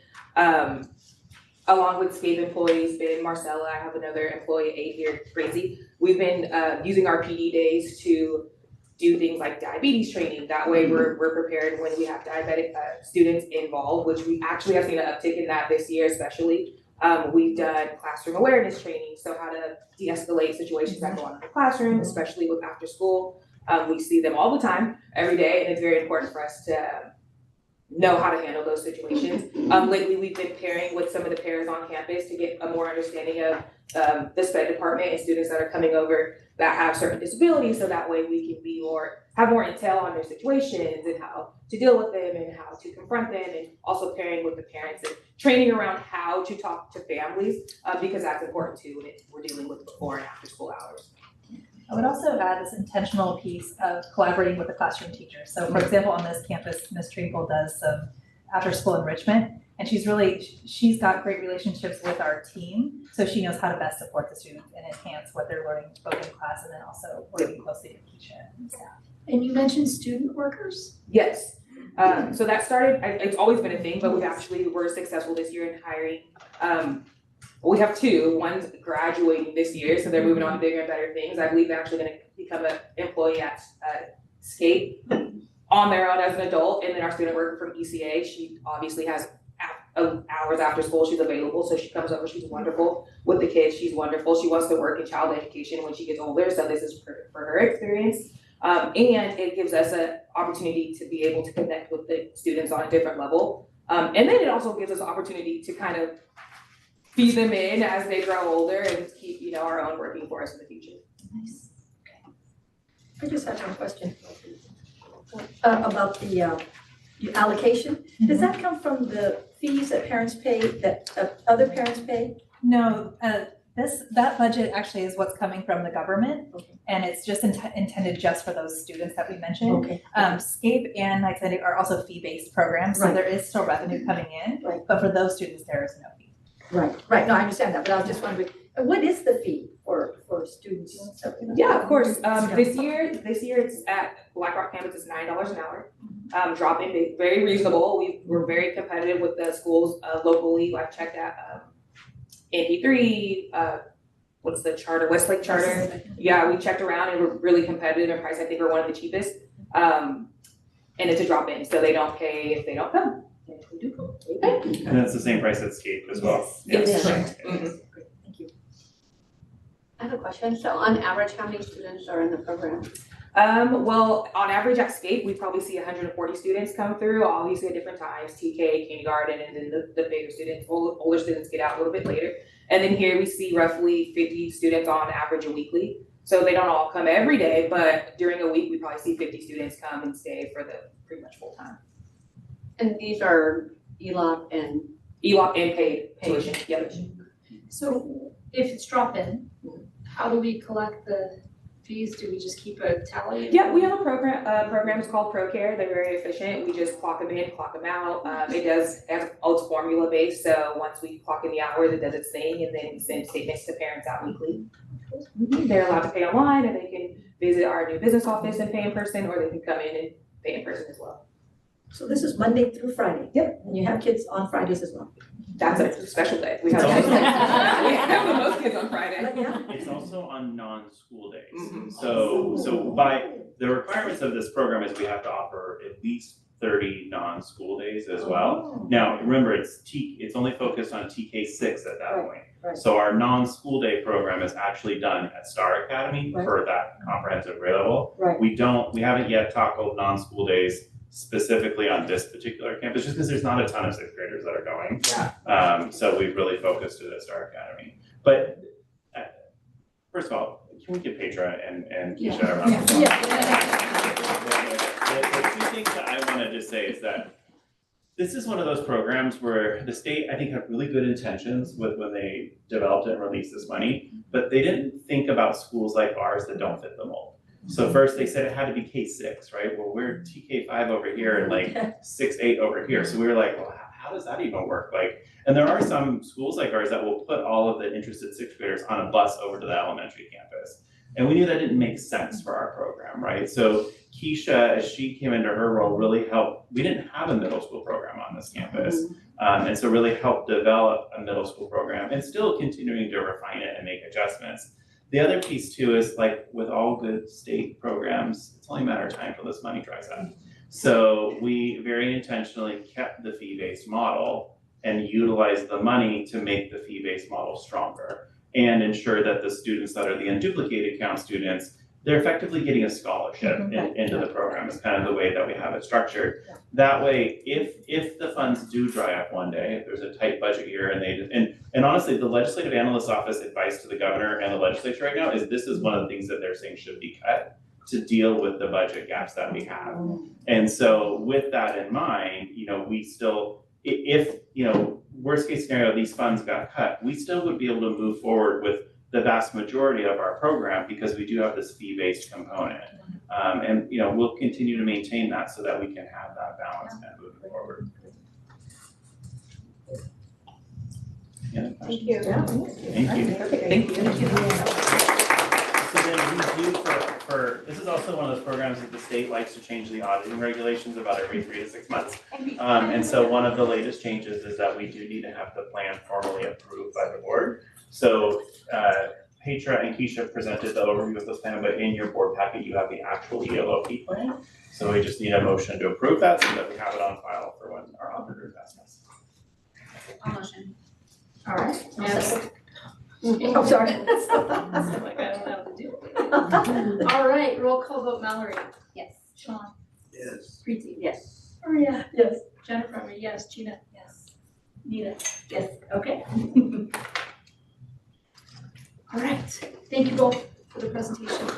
along with SCAPE employees, Ben, Marcella, I have another employee, A here, Crazy. We've been using our PD days to do things like diabetes training. That way we're prepared when we have diabetic students involved, which we actually have seen an uptick in that this year especially. We've done classroom awareness training, so how to de-escalate situations that go on in the classroom, especially with after school. We see them all the time, every day, and it's very important for us to know how to handle those situations. Lately, we've been pairing with some of the pairs on campus to get a more understanding of the SPED department and students that are coming over that have certain disabilities, so that way we can have more intel on their situations and how to deal with them and how to confront them, and also pairing with the parents and training around how to talk to families, because that's important too when we're dealing with before and after school hours. I would also add this intentional piece of collaborating with the classroom teacher. So for example, on this campus, Ms. Trinkle does some after school enrichment, and she's got great relationships with our team. So she knows how to best support the students and enhance what they're learning both in class and then also working closely with Keisha and staff. And you mentioned student workers? Yes. So that started, it's always been a thing, but we're successful this year in hiring. We have two. One's graduating this year, so they're moving on to bigger and better things. I believe they're actually going to become an employee at SCAPE on their own as an adult. And then our student worker from ECA, she obviously has hours after school she's available, so she comes over. She's wonderful with the kids. She's wonderful. She wants to work in child education when she gets older, so this is for her experience. And it gives us an opportunity to be able to connect with the students on a different level. And then it also gives us an opportunity to kind of feed them in as they grow older and keep, our own working for us in the future. Nice. I just have one question about the allocation. Does that come from the fees that parents pay, that other parents pay? No, that budget actually is what's coming from the government, and it's just intended just for those students that we mentioned. Okay. SCAPE and Knights Landing are also fee-based programs, so Right. there is still revenue coming in, Right. but for those students, there is no fee. Right, no, I understand that, but I was just wondering, what is the fee for students? Yeah, of course. This year it's at Black Rock campus, it's $9 an hour. Drop-in, very reasonable. We're very competitive with the schools locally. I've checked at NP3, what's the charter, Westlake Charter. Yeah, we checked around and we're really competitive in price. I think we're one of the cheapest. And it's a drop-in, so they don't pay if they don't come. And if we do come, they pay. And it's the same price as SCAPE as well. Yes. Correct. Thank you. I have a question. So on average, how many students are in the program? Well, on average at SCAPE, we probably see 140 students come through, obviously at different times, TK, kindergarten, and then the bigger students, older students get out a little bit later. And then here we see roughly 50 students on average a weekly. So they don't all come every day, but during a week, we probably see 50 students come and stay for the pretty much full time. And these are ELOC and paid tuition, yep. So if it's drop-in, how do we collect the fees? Do we just keep a tally? Yeah, we have a program is called ProCare. They're very efficient. We just clock them in, clock them out. It's formula based. So once we clock in the hours, it does its thing, and then we send statements to parents out weekly. They're allowed to pay online, and they can visit our new business office and pay in person, or they can come in and pay in person as well. So this is Monday through Friday? Yep. And you have kids on Fridays as well? That's a special day. We have It's most, also- we have the most kids on Friday. It's also on non-school days. Mhm. So by, the requirements of this program is we have to offer at least 30 non-school days as well. Now, remember, it's only focused on TK6 at that point. Right. So our non-school day program is actually done at Star Academy for that comprehensive grade level. Right. We haven't yet tackled non-school days specifically on this particular campus, just because there's not a ton of sixth graders that are going. Yeah. So we've really focused it at Star Academy. But first of all, can we give Petra and Keisha a round of applause? The two things that I want to just say is that this is one of those programs where the state, I think, had really good intentions when they developed it and released this money, but they didn't think about schools like ours that don't fit the mold. So first they said it had to be K6, right? Well, we're TK5 over here and like 6-8 over here. So we were like, well, how does that even work? Like, and there are some schools like ours that will put all of the interested sixth graders on a bus over to the elementary campus. And we knew that didn't make sense for our program, right? So Keisha, as she came into her role, really helped. We didn't have a middle school program on this campus. And so really helped develop a middle school program and still continuing to refine it and make adjustments. The other piece too is, like with all good state programs, it's only a matter of time till this money dries up. So we very intentionally kept the fee-based model and utilized the money to make the fee-based model stronger and ensure that the students that are the unduplicated count students, they're effectively getting a scholarship into the program is kind of the way that we have it structured. That way, if the funds do dry up one day, if there's a tight budget year and honestly, the legislative analyst's office advice to the governor and the legislature right now is this is one of the things that they're saying should be cut to deal with the budget gaps that we have. And so with that in mind, we still, if, worst case scenario, these funds got cut, we still would be able to move forward with the vast majority of our program because we do have this fee-based component. And we'll continue to maintain that so that we can have that balance kind of moving forward. Thank you. Thank you. Thank you. So then we do for this is also one of those programs that the state likes to change the auditing regulations about every 3 to 6 months. And so one of the latest changes is that we do need to have the plan formally approved by the board. So Petra and Keisha presented the overview of this plan, but in your board packet, you have the actual ELOP plan. So we just need a motion to approve that so that we have it on file for when our auditors ask us. I'll motion. All right. Yes. I'm sorry. I'm like, I don't know how to do it. All right, roll call vote, Mallory. Yes. Sean. Yes. Preeti. Yes. Maria. Yes. Jennifer, yes. Gina. Yes. Nita. Yes. Okay. All right, thank you both for the presentation.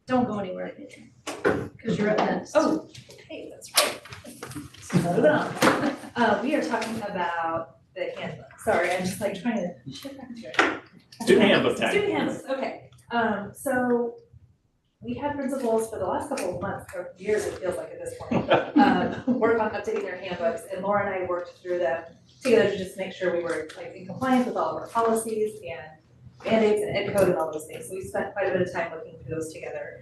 Don't go anywhere, because you're up next. Oh, hey, that's right. Hold on. We are talking about the handbook. Sorry, I'm just like trying to shift back to it. Student handbook time. Student handbooks, okay. So we had principals for the last couple of months, or years it feels like at this point, work on updating their handbooks, and Laura and I worked through them together to just make sure we were like in compliance with all of our policies and mandates and ed code and all those things. So we spent quite a bit of time looking through those together.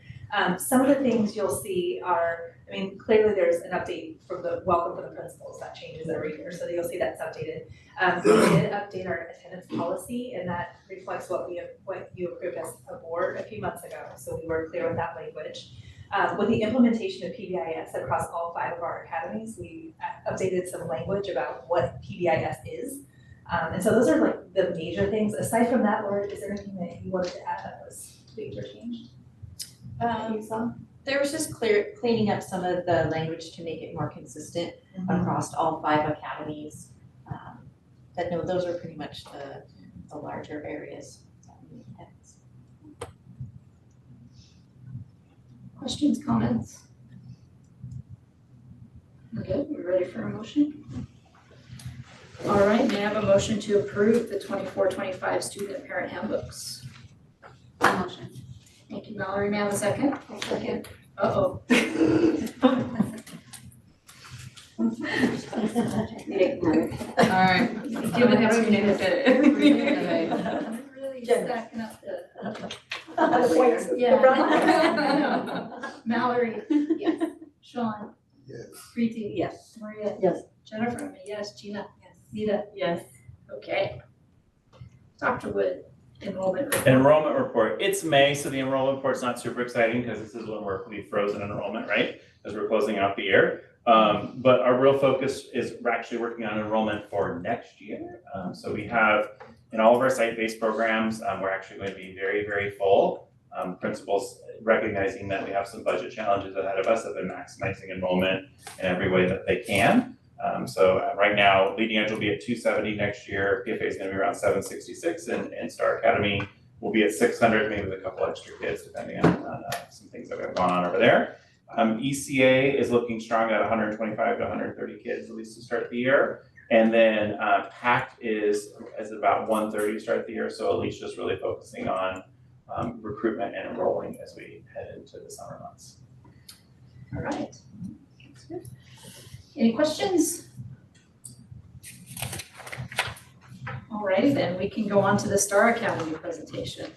Some of the things you'll see are, clearly there's an update from the welcome for the principals that changes every year, so you'll see that's updated. We did update our attendance policy, and that reflects what you approved as a board a few months ago, so we were clear with that language. With the implementation of PBIS across all 5 of our academies, we updated some language about what PBIS is. And so those are like the major things. Aside from that, Laura, is there anything that you wanted to add that was tweaked or changed? You saw? There was just cleaning up some of the language to make it more consistent across all 5 academies. But no, those are pretty much the larger areas. Questions, comments? We're good, we're ready for a motion? All right, may I have a motion to approve the 24-25 student and parent handbooks? Motion. Thank you, Mallory. May I have a second? Second. Uh-oh. All right. Give it Every minute. Really stacking up the. O'Brien? Mallory? Yes. Sean? Yes. Preeti? Yes. Maria? Yes. Jennifer, I'm a yes. Gina? Yes. Nita? Yes. Okay. Dr. Wood, enrollment report. Enrollment report, it's May, so the enrollment report's not super exciting because this is when we've frozen enrollment, right? As we're closing out the year. But our real focus is we're actually working on enrollment for next year. So we have, in all of our site-based programs, we're actually going to be very, very full. Principals recognizing that we have some budget challenges ahead of us, have been maximizing enrollment in every way that they can. So right now, Leading Edge will be at 270 next year, PFA is gonna be around 766, and Star Academy will be at 600, maybe with a couple extra kids, depending on some things that have gone on over there. ECA is looking strong at 125 to 130 kids, at least to start the year. And then PAC is about 130 to start the year, so Alicia's really focusing on recruitment and enrolling as we head into the summer months. All right. That's good. Any questions? All righty then, we can go on to the Star Academy presentation.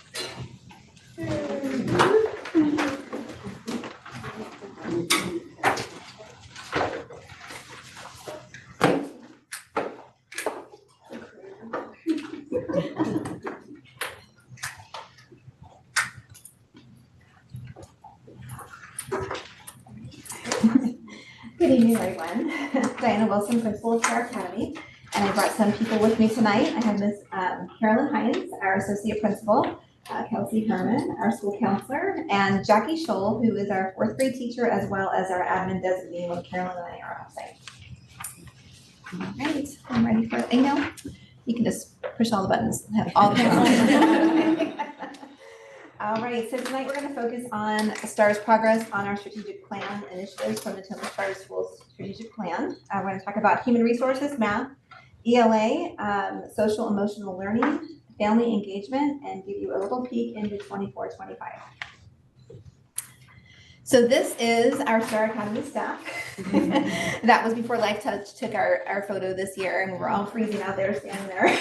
Good evening, everyone. Diana Wilson, principal of Star Academy, and I brought some people with me tonight. I have Miss Carolyn Hines, our associate principal, Kelsey Herman, our school counselor, and Jackie Scholl, who is our fourth grade teacher, as well as our admin designee when Carolyn and I are outside. All right, I'm ready for it. Now, you can just push all the buttons and have all the All right, so tonight we're going to focus on STAR's progress on our strategic plan initiatives from the Thomas Charter Schools strategic plan. We're going to talk about human resources, math, ELA, social emotional learning, family engagement, and give you a little peek into 24-25. So this is our Star Academy staff. That was before Life Touch took our photo this year, and we're all freezing out there standing there.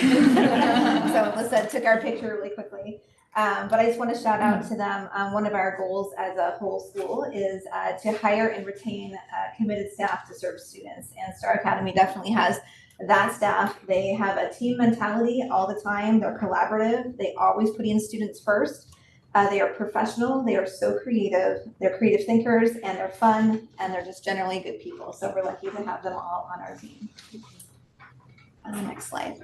So Melissa took our picture really quickly. But I just want to shout out to them. One of our goals as a whole school is to hire and retain committed staff to serve students. And Star Academy definitely has that staff. They have a team mentality all the time. They're collaborative. They always put in students first. They are professional. They are so creative. They're creative thinkers, and they're fun, and they're just generally good people. So we're lucky to have them all on our team. On the next slide.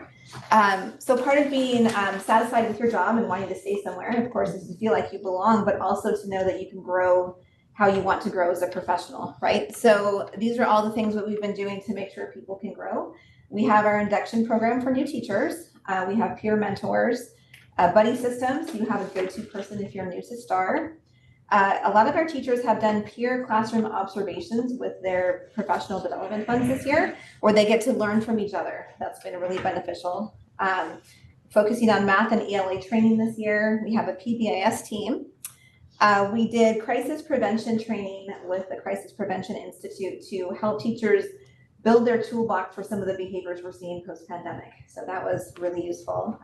So part of being satisfied with your job and wanting to stay somewhere, of course, is to feel like you belong, but also to know that you can grow how you want to grow as a professional, right? So these are all the things that we've been doing to make sure people can grow. We have our induction program for new teachers. We have peer mentors, buddy systems. You have a go-to person if you're new to STAR. A lot of our teachers have done peer classroom observations with their professional development funds this year, where they get to learn from each other. That's been really beneficial. Focusing on math and ELA training this year, we have a PBIS team. We did crisis prevention training with the Crisis Prevention Institute to help teachers build their toolbox for some of the behaviors we're seeing post-pandemic. So that was really useful.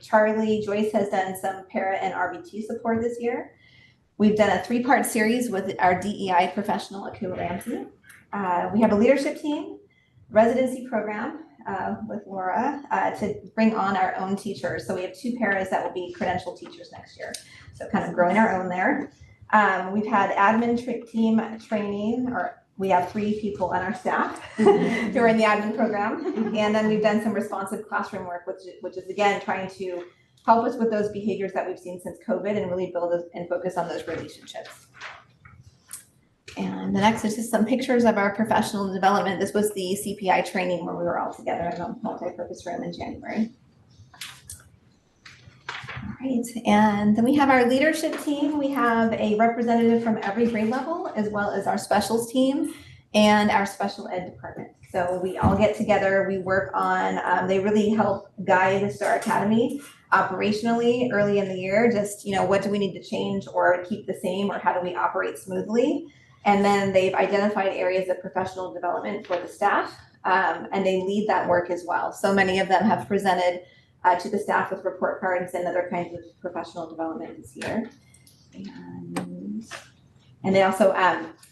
Charlie Joyce has done some para and RBT support this year. We've done a 3-part series with our DEI professional, Akua Ramsey. We have a leadership team, residency program with Laura to bring on our own teachers. So we have 2 paras that will be credentialed teachers next year. So kind of growing our own there. We've had admin team training, or we have 3 people on our staff who are in the admin program. And then we've done some responsive classroom work, which is again, trying to help us with those behaviors that we've seen since COVID and really build and focus on those relationships. And the next is just some pictures of our professional development. This was the CPI training where we were all together in a multi-purpose room in January. All right, and then we have our leadership team. We have a representative from every grade level, as well as our specials team and our special ed department. So we all get together, we work on, they really help guide Star Academy operationally early in the year, just, what do we need to change or keep the same, or how do we operate smoothly? And then they've identified areas of professional development for the staff, and they lead that work as well. So many of them have presented to the staff with report cards and other kinds of professional development this year. And they also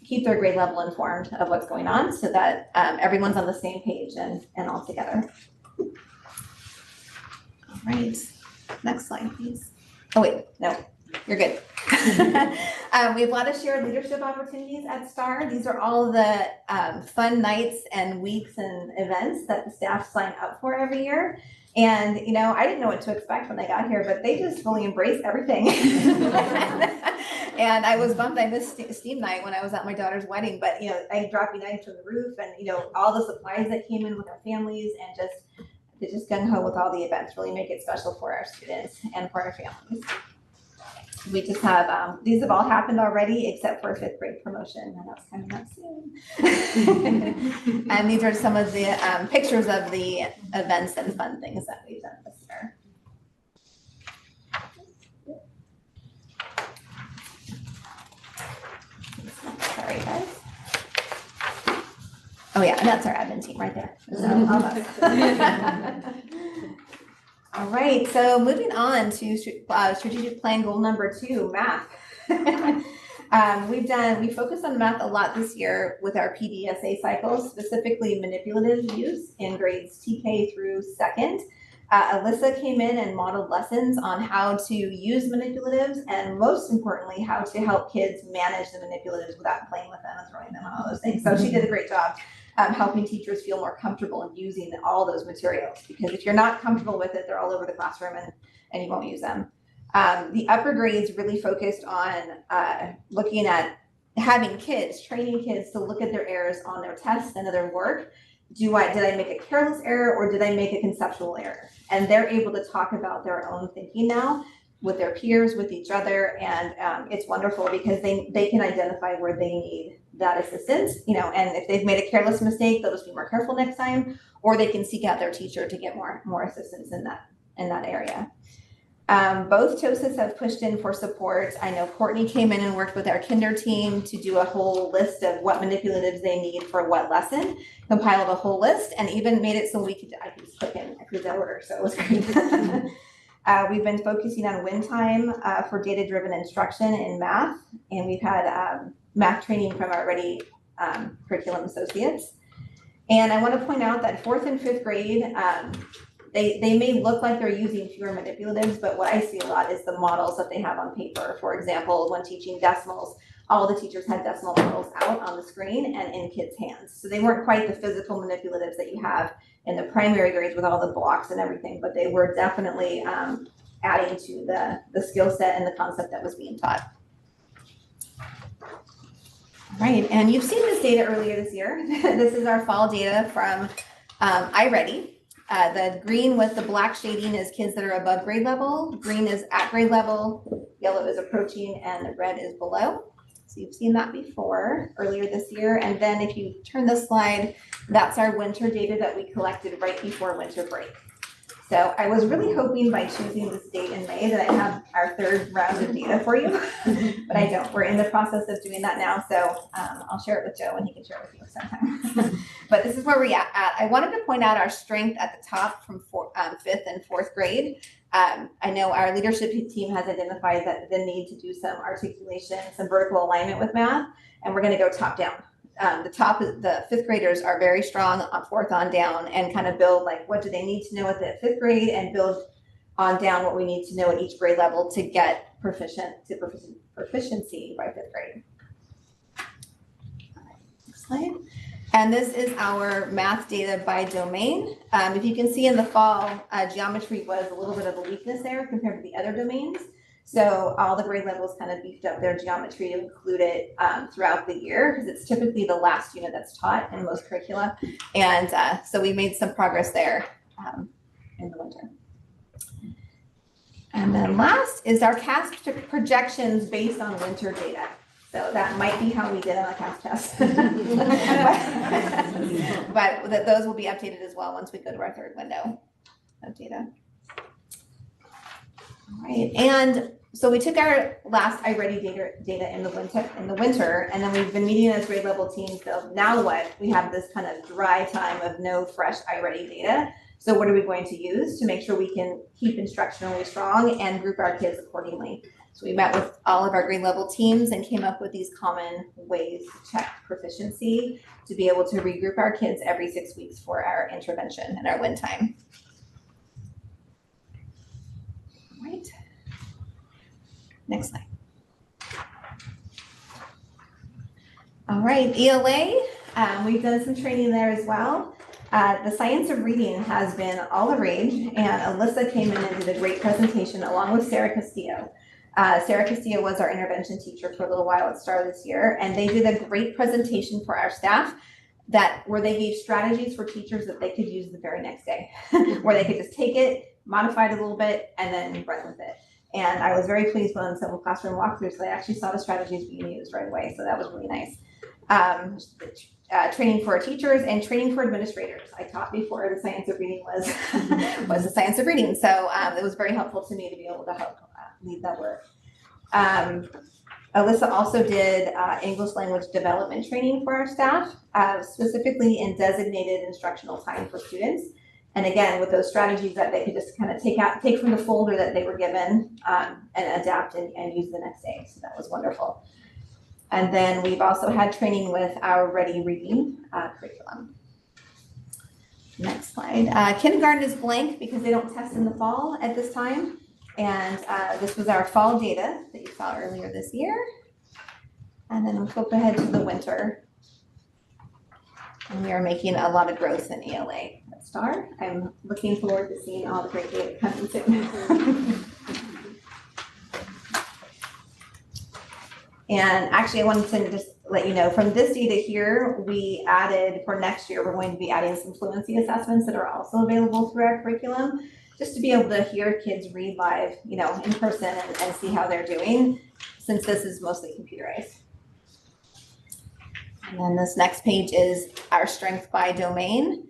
keep their grade level informed of what's going on so that everyone's on the same page and all together. All right, next slide, please. Oh wait, no, you're good. We have a lot of shared leadership opportunities at STAR. These are all the fun nights and weeks and events that the staff sign up for every year. And, you know, I didn't know what to expect when I got here, but they just fully embrace everything. And I was bummed I missed STEAM night when I was at my daughter's wedding, but, you know, I dropped knives from the roof and, you know, all the supplies that came in with our families and they just gung ho with all the events, really make it special for our students and for our families. We just have, these have all happened already except for a 5th grade promotion, and that's coming up soon. And these are some of the pictures of the events and fun things that we've done this year. Sorry, guys. Oh yeah, and that's our admin team right there. So, all of us. All right, so moving on to strategic plan goal number 2, math. We focused on math a lot this year with our PDSA cycles, specifically manipulative use in grades TK through 2nd. Alyssa came in and modeled lessons on how to use manipulatives and most importantly, how to help kids manage the manipulatives without playing with them and throwing them and all those things. So she did a great job. Helping teachers feel more comfortable in using all those materials, because if you're not comfortable with it, they're all over the classroom and you won't use them. The upper grades really focused on looking at training kids to look at their errors on their tests and other work. Did I make a careless error or did I make a conceptual error? And they're able to talk about their own thinking now with their peers, with each other, and it's wonderful because they can identify where they need that assistance, you know, and if they've made a careless mistake, they'll just be more careful next time, or they can seek out their teacher to get more assistance in that area. Both TOSAs have pushed in for support. I know Courtney came in and worked with our kinder team to do a whole list of what manipulatives they need for what lesson, compiled a whole list, and even made it so I could just click in every order, so it was great. We've been focusing on win time for data-driven instruction in math, and we've had math training from our Ready curriculum associates. And I want to point out that 4th and 5th grade, they may look like they're using fewer manipulatives, but what I see a lot is the models that they have on paper. For example, when teaching decimals, all the teachers had decimal models out on the screen and in kids' hands. So they weren't quite the physical manipulatives that you have in the primary grades with all the blocks and everything, but they were definitely adding to the skill set and the concept that was being taught. All right, and you've seen this data earlier this year. This is our fall data from iReady. The green with the black shading is kids that are above grade level, green is at grade level, yellow is approaching, and the red is below. So you've seen that before, earlier this year. And then if you turn the slide, that's our winter data that we collected right before winter break. So I was really hoping by choosing this date in May that I have our 3rd round of data for you, but I don't. We're in the process of doing that now, so I'll share it with Joe and he can share it with you sometime. But this is where we're at. I wanted to point out our strength at the top from 5th and 4th grade. I know our leadership team has identified that the need to do some articulation, some vertical alignment with math, and we're going to go top down. The 5th graders are very strong on 4th on down and kind of build like what do they need to know at the 5th grade and build on down what we need to know at each grade level to get proficiency by 5th grade. All right, next slide. And this is our math data by domain. If you can see in the fall, geometry was a little bit of a weakness there compared to the other domains. So all the grade levels kind of beefed up their geometry to include it throughout the year because it's typically the last unit that's taught in most curricula. And so we made some progress there in the winter. And then last is our CAST projections based on winter data. So that might be how we did on a CAST test. but those will be updated as well once we go to our 3rd window of data. All right, and so we took our last iReady data in the winter, and then we've been meeting as grade level teams. So now what? We have this kind of dry time of no fresh iReady data. So what are we going to use to make sure we can keep instruction really strong and group our kids accordingly? So we met with all of our grade level teams and came up with these common ways to check proficiency to be able to regroup our kids every 6 weeks for our intervention and our win time. All right. Next slide. All right, ELA, we've done some training there as well. The science of reading has been all the rage, and Alyssa came in and did a great presentation along with Sarah Castillo. Sarah Castillo was our intervention teacher for a little while at the start of this year, and they did a great presentation for our staff where they gave strategies for teachers that they could use the very next day, where they could just take it, modify it a little bit, and then run with it. And I was very pleased when some classroom walkthroughs, they actually saw the strategies being used right away, so that was really nice. Training for teachers and training for administrators. I taught before the science of reading was the science of reading, so it was very helpful to me to be able to help lead that work. Alyssa also did English language development training for our staff, specifically in designated instructional time for students. And again, with those strategies that they could just kind of take from the folder that they were given and adapt and use the next day. So that was wonderful. And then we've also had training with our Ready Reading curriculum. Next slide. Kindergarten is blank because they don't test in the fall at this time. And this was our fall data that you saw earlier this year. And then we'll flip ahead to the winter. And we are making a lot of growth in ELA at STAR. I'm looking forward to seeing all the great data coming soon. And actually, I wanted to just let you know, from this data here, we added, for next year, we're going to be adding some fluency assessments that are also available through our curriculum, just to be able to hear kids read live, in person and see how they're doing, since this is mostly computerized. And then this next page is our strength by domain.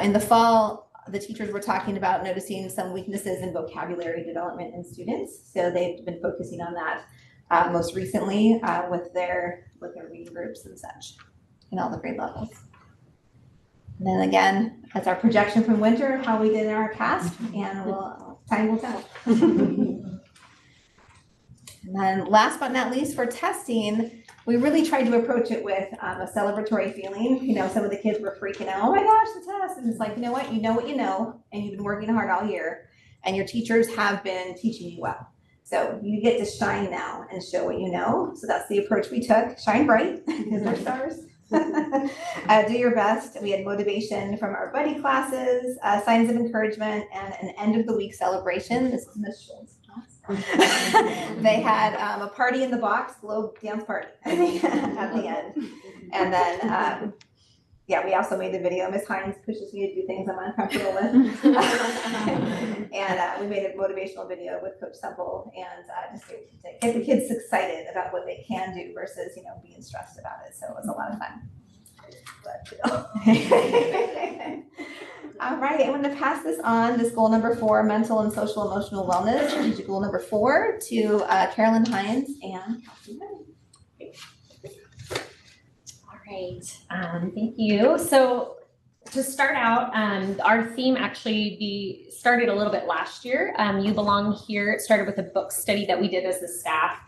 In the fall, the teachers were talking about noticing some weaknesses in vocabulary development in students. So they've been focusing on that most recently with their reading groups and such in all the grade levels. And then again, that's our projection from winter, how we did in our cast, and time will tell. And then last but not least, for testing, we really tried to approach it with a celebratory feeling. Some of the kids were freaking out, oh my gosh, the test. And it's like, you know what you know, and you've been working hard all year, and your teachers have been teaching you well. So you get to shine now and show what you know. So that's the approach we took. Shine bright, because they're stars. Do your best. We had motivation from our buddy classes, signs of encouragement, and an end of the week celebration. This is Miss Schultz. They had a party in the box, globe dance party at the end. And then, we also made the video. Miss Hines pushes me to do things I'm uncomfortable with. And we made a motivational video with Coach Semple and just to get the kids excited about what they can do versus, being stressed about it. So it was a lot of fun. All right, I'm going to pass this on, this goal number 4, mental and social emotional wellness, strategic goal number 4, to Carolyn Hines and Kelsey Murray. All right, thank you. So to start out, our theme actually started a little bit last year. You Belong Here. It started with a book study that we did as a staff,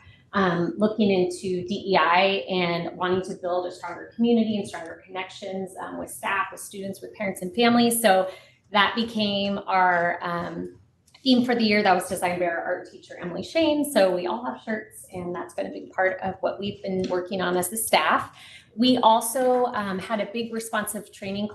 looking into DEI and wanting to build a stronger community and stronger connections with staff, with students, with parents and families. So that became our theme for the year. That was designed by our art teacher, Emily Shane. So we all have shirts, and that's been a big part of what we've been working on as the staff. We also had a big responsive classroom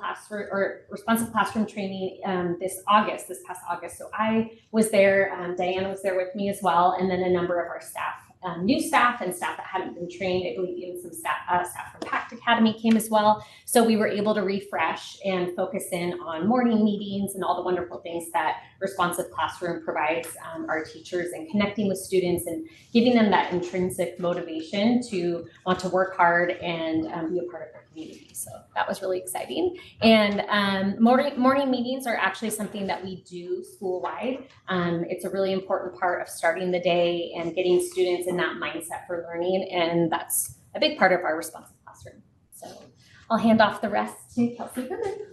training this past August. So I was there, Diana was there with me as well, and then a number of our staff, new staff and staff that hadn't been trained. I believe even some staff from PACT Academy came as well. So we were able to refresh and focus in on morning meetings and all the wonderful things that Responsive Classroom provides our teachers, and connecting with students and giving them that intrinsic motivation to want to work hard and be a part of their community. So that was really exciting. And morning meetings are actually something that we do school-wide. It's a really important part of starting the day and getting students in that mindset for learning, and that's a big part of our Responsive Classroom. So I'll hand off the rest to Kelsey Goodman.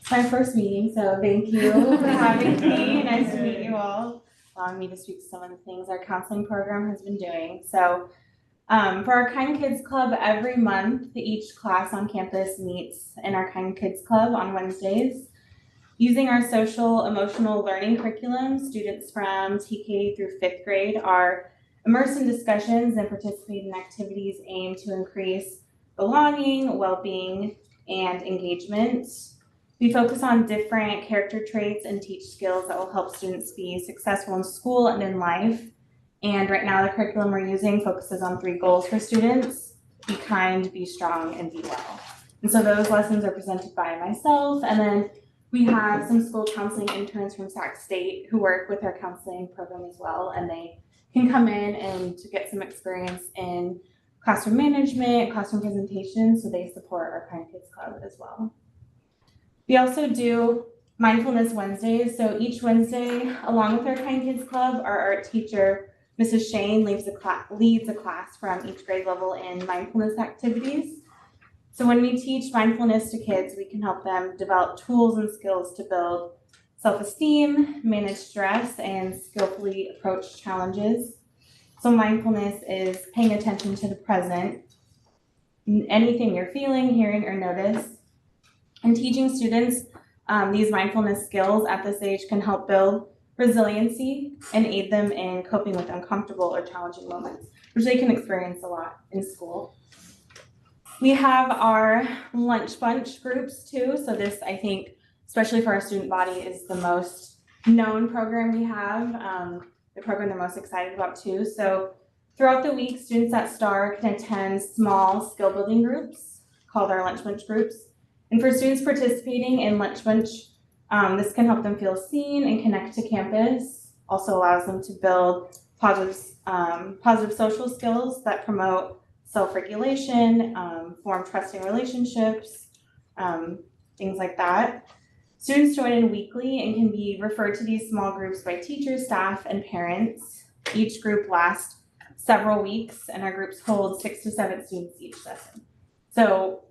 It's my first meeting, so thank you for having me. Nice to meet you all. allowing me to speak to some of the things our counseling program has been doing. So for our Kind Kids Club, every month, each class on campus meets in our Kind Kids Club on Wednesdays. Using our social emotional learning curriculum, students from TK through 5th grade are immersed in discussions and participate in activities aimed to increase belonging, well-being, and engagement. We focus on different character traits and teach skills that will help students be successful in school and in life. And right now the curriculum we're using focuses on 3 goals for students: be kind, be strong, and be well. And so those lessons are presented by myself, and then we have some school counseling interns from Sac State who work with our counseling program as well, and they can come in and to get some experience in classroom management, classroom presentation, so they support our Kind Kids Club as well. We also do Mindfulness Wednesdays. So each Wednesday, along with our Kind Kids Club, our art teacher, Mrs. Shane, leads a class from each grade level in mindfulness activities. So when we teach mindfulness to kids, we can help them develop tools and skills to build self-esteem, manage stress, and skillfully approach challenges. So mindfulness is paying attention to the present, anything you're feeling, hearing, or notice. And teaching students these mindfulness skills at this age can help build resiliency and aid them in coping with uncomfortable or challenging moments, which they can experience a lot in school. We have our lunch bunch groups too. So this, I think, especially for our student body, is the most known program we have, the program they're most excited about too. So throughout the week, students at STAR can attend small skill building groups called our lunch bunch groups. And for students participating in lunch bunch, this can help them feel seen and connect to campus. Also allows them to build positive social skills that promote self-regulation, form trusting relationships, things like that. Students join in weekly and can be referred to these small groups by teachers, staff, and parents. Each group lasts several weeks, and our groups hold 6 to 7 students each session. So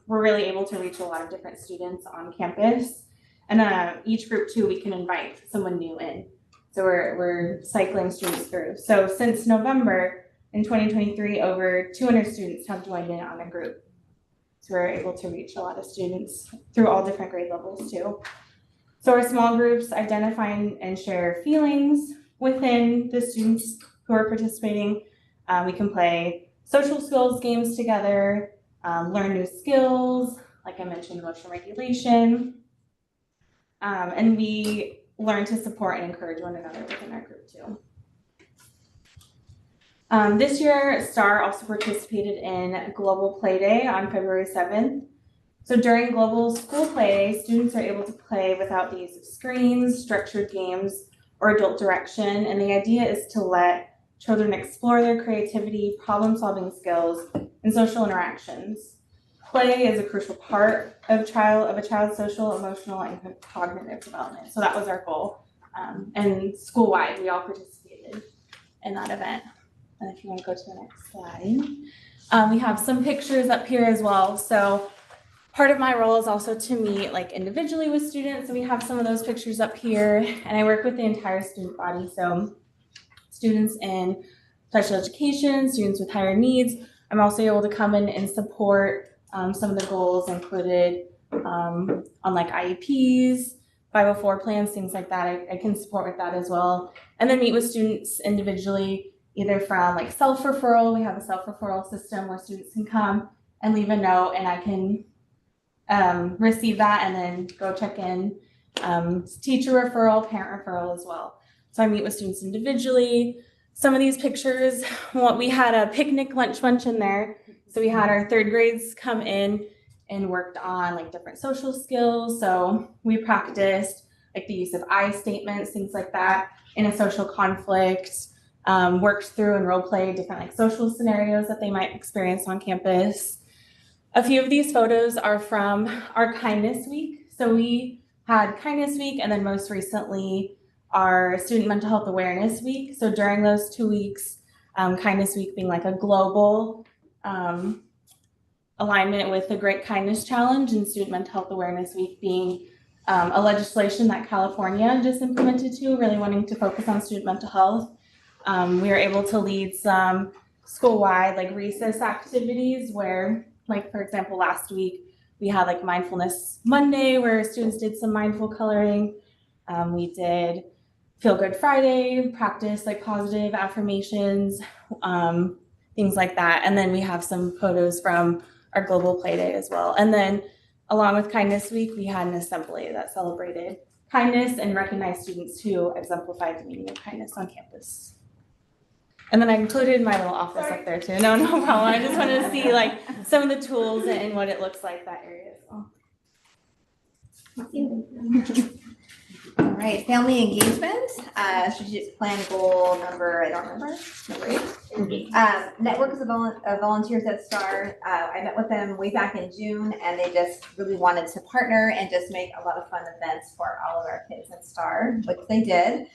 we're really able to reach a lot of different students on campus. And each group too, we can invite someone new in. So we're cycling students through. So since November in 2023, over 200 students have joined in on a group. So we're able to reach a lot of students through all different grade levels too. So our small groups identify and share feelings within the students who are participating. We can play social skills games together, learn new skills, like I mentioned, emotional regulation. And we learn to support and encourage one another within our group too. This year, STAR also participated in Global Play Day on February 7th. So during Global School Play Day, students are able to play without the use of screens, structured games, or adult direction. And the idea is to let children explore their creativity, problem-solving skills, and social interactions. Play is a crucial part of a child's social, emotional, and cognitive development. So that was our goal. And school-wide, we all participated in that event. And if you want to go to the next slide. We have some pictures up here as well. So part of my role is also to meet like individually with students. So we have some of those pictures up here, and I work with the entire student body. So students in special education, students with higher needs. I'm also able to come in and support some of the goals included on like IEPs, 504 plans, things like that. I can support with that as well. And then meet with students individually, either from like self-referral. We have a self-referral system where students can come and leave a note, and I can receive that and then go check in. Teacher referral, parent referral as well. So I meet with students individually. Some of these pictures, we had a picnic lunch bunch in there. So we had our 3rd grades come in and worked on like different social skills. So we practiced like the use of I statements, things like that in a social conflict, worked through and role played different like social scenarios that they might experience on campus. A few of these photos are from our Kindness Week. So we had Kindness Week, and then most recently our Student Mental Health Awareness Week. So during those 2 weeks, Kindness Week being like a global alignment with the Great Kindness Challenge, and Student Mental Health Awareness Week being a legislation that California just implemented too, really wanting to focus on student mental health. We were able to lead some school-wide like recess activities where, like for example, last week we had like Mindfulness Monday where students did some mindful coloring. We did Feel Good Friday, practice like positive affirmations, things like that. And then we have some photos from our Global Play Day as well. And then along with Kindness Week, we had an assembly that celebrated kindness and recognized students who exemplified the meaning of kindness on campus. And then I included my little office up there too. No problem. I just wanted to see like some of the tools and what it looks like that area as well. All right, family engagement, strategic plan goal number, I don't remember, number 8. Networks of volunteers at STAR. I met with them way back in June and they just really wanted to partner and just make a lot of fun events for all of our kids at STAR, which they did.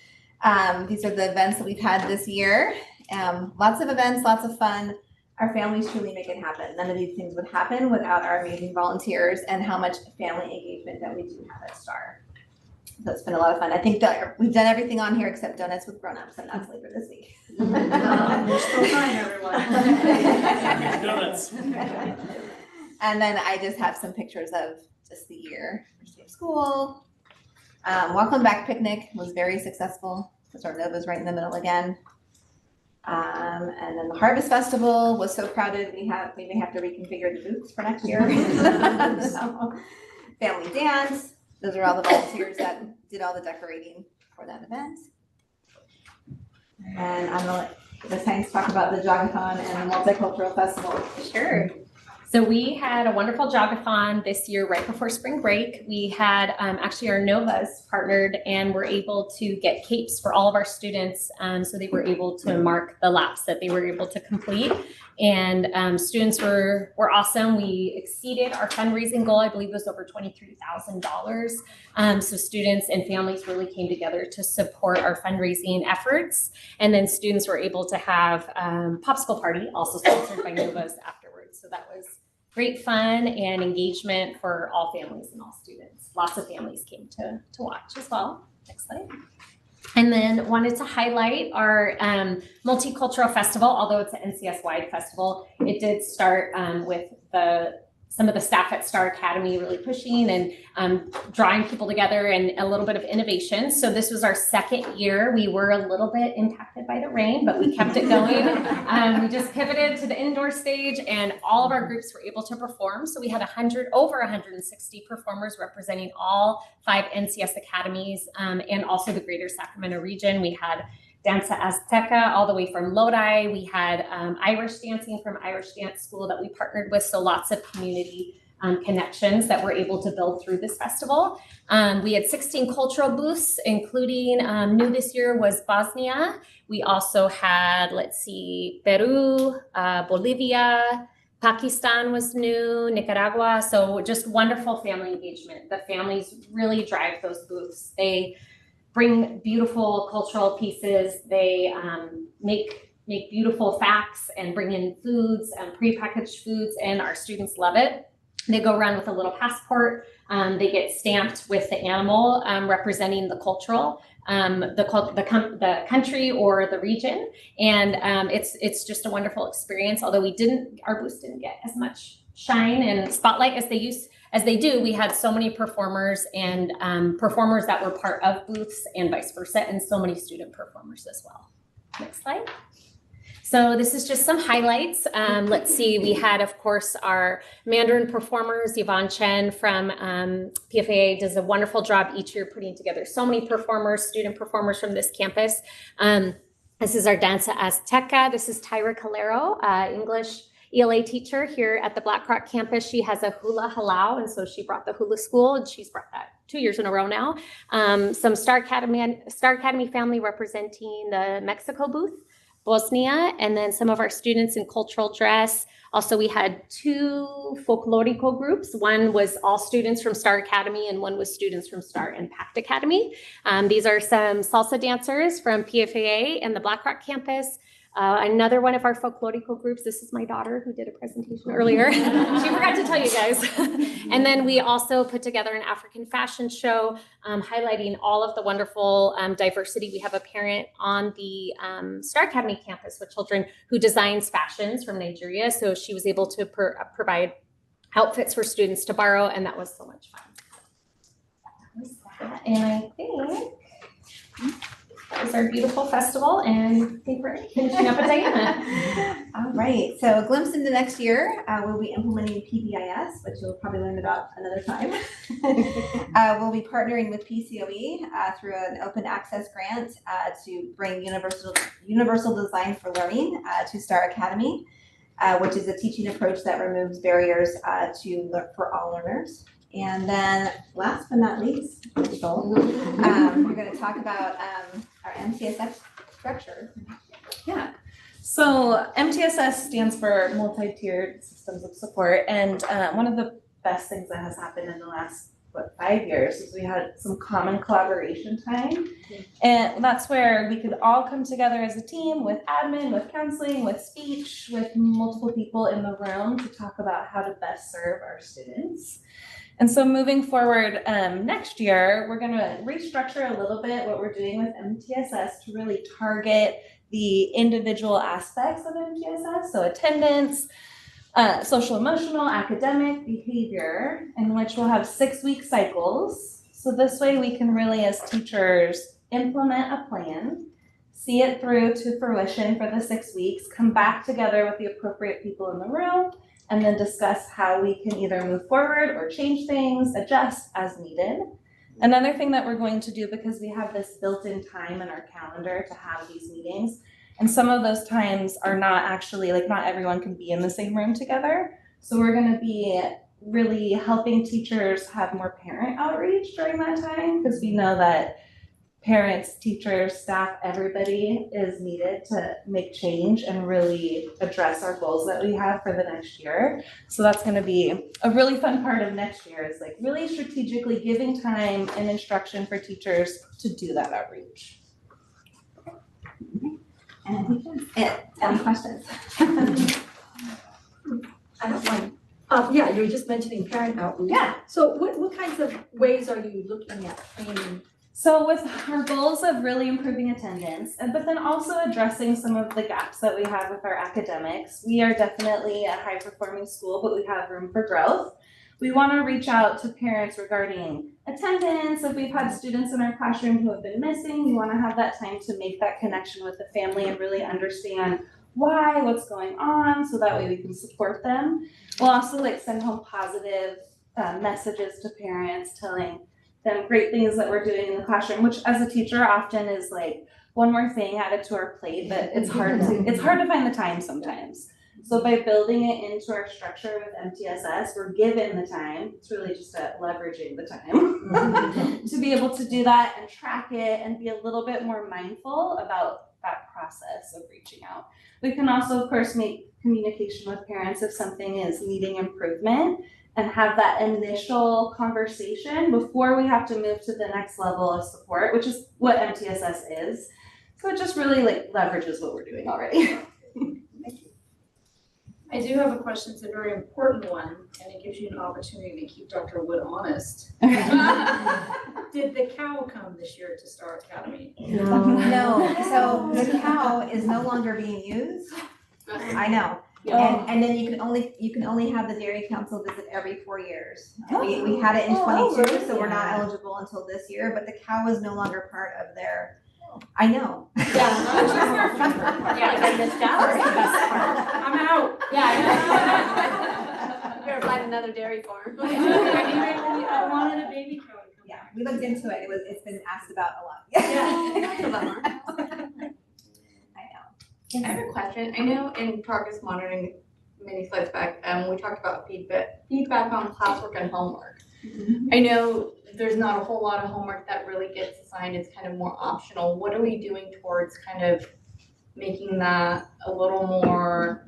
These are the events that we've had this year. Lots of events, lots of fun. Our families truly make it happen. None of these things would happen without our amazing volunteers and how much family engagement that we do have at STAR. So it's been a lot of fun. I think that we've done everything on here except donuts with grown-ups, and that's later this week. There's still time, everyone. Donuts. And then I just have some pictures of just the year. First day of school. Welcome Back Picnic was very successful. Our Nova's right in the middle again. And then the Harvest Festival was so crowded, we may have to reconfigure the booths for next year. So, family dance. Those are all the volunteers that did all the decorating for that event. And I'm gonna let Ms. Hanks talk about the Jogathon and the Multicultural Festival. Sure. So we had a wonderful Jogathon this year right before spring break. We had actually our Novas partnered and were able to get capes for all of our students. So they were able to mark the laps that they were able to complete. And students were awesome. We exceeded our fundraising goal. I believe it was over $23,000. So students and families really came together to support our fundraising efforts. And then students were able to have popsicle party, also sponsored by Novas afterwards. So that was great fun and engagement for all families and all students. Lots of families came to watch as well. Next slide. And then wanted to highlight our Multicultural Festival, although it's an NCS-wide festival. It did start with some of the staff at Star Academy really pushing and drawing people together and a little bit of innovation. So this was our second year. We were a little bit impacted by the rain, but we kept it going. We just pivoted to the indoor stage and all of our groups were able to perform. So we had over 160 performers representing all 5 NCS academies and also the greater Sacramento region. We had Danza Azteca all the way from Lodi. We had Irish dancing from Irish Dance School that we partnered with. So lots of community connections that we're able to build through this festival. We had 16 cultural booths, including new this year was Bosnia. We also had, Peru, Bolivia, Pakistan was new, Nicaragua. So just wonderful family engagement. The families really drive those booths. They bring beautiful cultural pieces. They make beautiful facts and bring in foods and prepackaged foods, and our students love it. They go around with a little passport. They get stamped with the animal representing the cultural, the country or the region, and it's just a wonderful experience. Although our booths didn't get as much shine and spotlight as they do, we had so many performers and performers that were part of booths and vice versa, and so many student performers as well. Next slide. So this is just some highlights. Let's see, we had, of course, our Mandarin performers. Yvonne Chen from PFAA does a wonderful job each year putting together so many performers, student performers from this campus. This is our Danza Azteca. This is Tyra Calero, English ELA teacher here at the Black Rock campus. She has a hula halau, and so she brought the hula school, and she's brought that 2 years in a row now. Some Star Academy family representing the Mexico booth, Bosnia, and then some of our students in cultural dress. Also, we had 2 folklorico groups. One was all students from Star Academy, and one was students from Star and Pact Academy. These are some salsa dancers from PFAA and the Black Rock campus. Another one of our folklorico groups, this is my daughter who did a presentation earlier. She forgot to tell you guys. And then we also put together an African fashion show highlighting all of the wonderful diversity. We have a parent on the Star Academy campus with children who designs fashions from Nigeria. So she was able to provide outfits for students to borrow, and that was so much fun. That was that. And I think that was our beautiful festival, and I think we're finishing up a Diana. All right, so a glimpse into next year, we'll be implementing PBIS, which you'll probably learn about another time. We'll be partnering with PCOE through an open access grant to bring universal design for learning to Star Academy, which is a teaching approach that removes barriers for all learners. And then last but not least, we're going to talk about our MTSS structure. Yeah. So MTSS stands for multi-tiered systems of support. And one of the best things that has happened in the last, 5 years is we had some common collaboration time. And that's where we could all come together as a team with admin, with counseling, with speech, with multiple people in the room to talk about how to best serve our students. And so moving forward next year, we're going to restructure a little bit what we're doing with MTSS to really target the individual aspects of MTSS, so attendance, social emotional, academic, behavior, in which we'll have 6-week cycles. So this way we can really, as teachers, implement a plan, see it through to fruition for the 6 weeks, come back together with the appropriate people in the room, and then discuss how we can either move forward or change things, adjust as needed. Another thing that we're going to do, because we have this built-in time in our calendar to have these meetings, and some of those times are not actually, not everyone can be in the same room together. So we're gonna be really helping teachers have more parent outreach during that time, because we know that parents, teachers, staff, everybody is needed to make change and really address our goals that we have for the next year. So that's going to be a really fun part of next year, is really strategically giving time and instruction for teachers to do that outreach. Any questions? I have one. Yeah, you were just mentioning parent outreach. Yeah. So what kinds of ways are you looking at training? So with our goals of really improving attendance, but then also addressing some of the gaps that we have with our academics, we are definitely a high performing school, but we have room for growth. We want to reach out to parents regarding attendance. If we've had students in our classroom who have been missing, we want to have that time to make that connection with the family and really understand why, what's going on, so that way we can support them. We'll also send home positive messages to parents, telling them great things that we're doing in the classroom, which as a teacher often is one more thing added to our plate, but it's hard to find the time sometimes. So by building it into our structure with MTSS, we're given the time. It's really just leveraging the time to be able to do that and track it and be a little bit more mindful about that process of reaching out. We can also, of course, make communication with parents if something is needing improvement, and have that initial conversation before we have to move to the next level of support, which is what MTSS is. So it just really leverages what we're doing already. I do have a question. It's a very important one, and it gives you an opportunity to keep Dr. Wood honest. Did the cow come this year to Star Academy? No. So the cow is no longer being used. I know. And then you can only have the Dairy Council visit every 4 years. We had it in 22, so we're not eligible until this year, but the cow is no longer part of their, I know. Yeah, I missed out. I'm out. Yeah. You're gonna find another dairy farm. I wanted a baby cow. Yeah, we looked into it. It's been asked about a lot. I have a question. I know in progress monitoring many slides back, we talked about feedback on classwork and homework. I know there's not a whole lot of homework that really gets assigned. It's kind of more optional. What are we doing towards kind of making that a little more,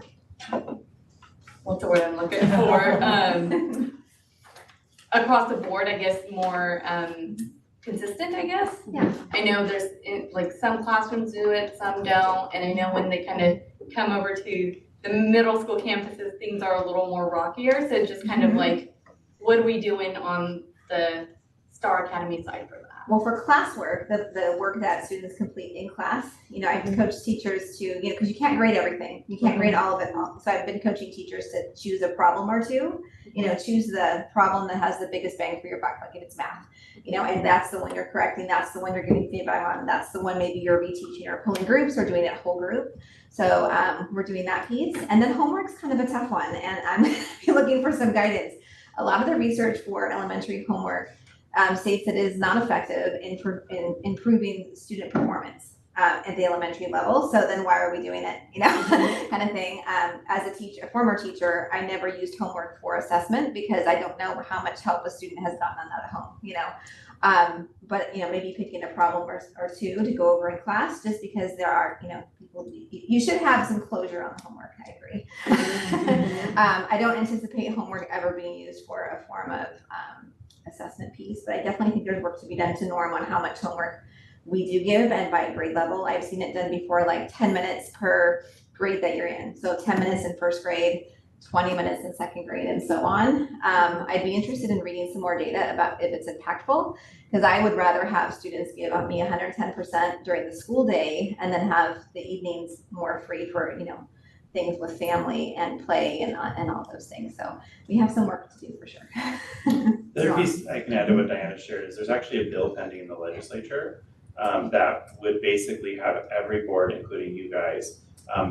what's the word I'm looking for? Across the board, I guess, more consistent, I guess. Yeah. I know there's, like, some classrooms do it, some don't, and I know when they kind of come over to the middle school campuses, things are a little more rockier, so just kind of like, what are we doing on the Star Academy side for that? Well, for classwork, the work that students complete in class, you know, I've coached teachers to, you know, because you can't grade everything. You can't grade all of it. So I've been coaching teachers to choose a problem or two, you know, choose the problem that has the biggest bang for your buck, like if it's math, you know, and that's the one you're correcting, that's the one you're getting feedback on, that's the one maybe you're reteaching or pulling groups or doing it whole group. So we're doing that piece. And then homework's kind of a tough one, and I'm looking for some guidance. A lot of the research for elementary homework states it is not effective in improving student performance at the elementary level. So then why are we doing it? You know, kind of thing. As a former teacher, I never used homework for assessment because I don't know how much help a student has gotten on that at home. You know, but you know, maybe picking a problem or two to go over in class, just because there are, you know, people. You should have some closure on the homework. I agree. I don't anticipate homework ever being used for a form of assessment piece, but I definitely think there's work to be done to norm on how much homework we do give and by grade level. I've seen it done before, like 10 minutes per grade that you're in. So 10 minutes in first grade, 20 minutes in second grade, and so on. I'd be interested in reading some more data about if it's impactful, because I would rather have students give me 110% during the school day and then have the evenings more free for, you know, things with family and play and all those things. So we have some work to do for sure. The other piece I can add to what Diana shared is there's actually a bill pending in the legislature that would basically have every board, including you guys,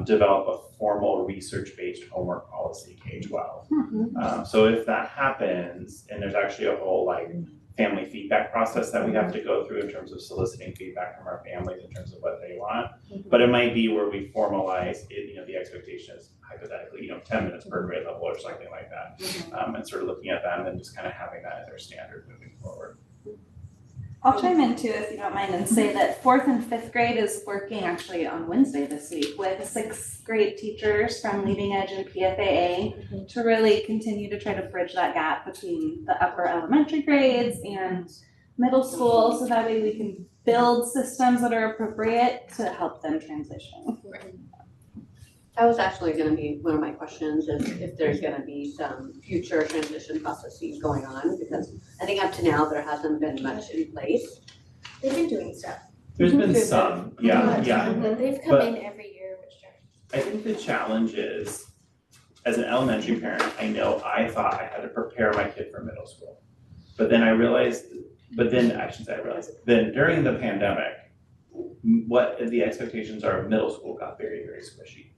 develop a formal research-based homework policy K-12. So if that happens, and there's actually a whole like family feedback process that we have to go through in terms of soliciting feedback from our families in terms of what they want. But it might be where we formalize it, you know, the expectation is hypothetically, you know, 10 minutes per grade level or something like that. And sort of looking at them and just kind of having that as their standard moving forward. I'll chime in too, if you don't mind, and say that 4th and 5th grade is working actually on Wednesday this week with 6th grade teachers from Leading Edge and PFAA to really continue to try to bridge that gap between the upper elementary grades and middle school, so that way we can build systems that are appropriate to help them transition. That was actually gonna be one of my questions, is if there's gonna be some future transition processes going on, because I think up to now, there hasn't been much in place. They've been doing stuff. There's been some, yeah. They've come But in every year, which I think the challenge is, as an elementary parent, I know I thought I had to prepare my kid for middle school. But then I realized, then during the pandemic, what the expectations are of middle school got very, very squishy.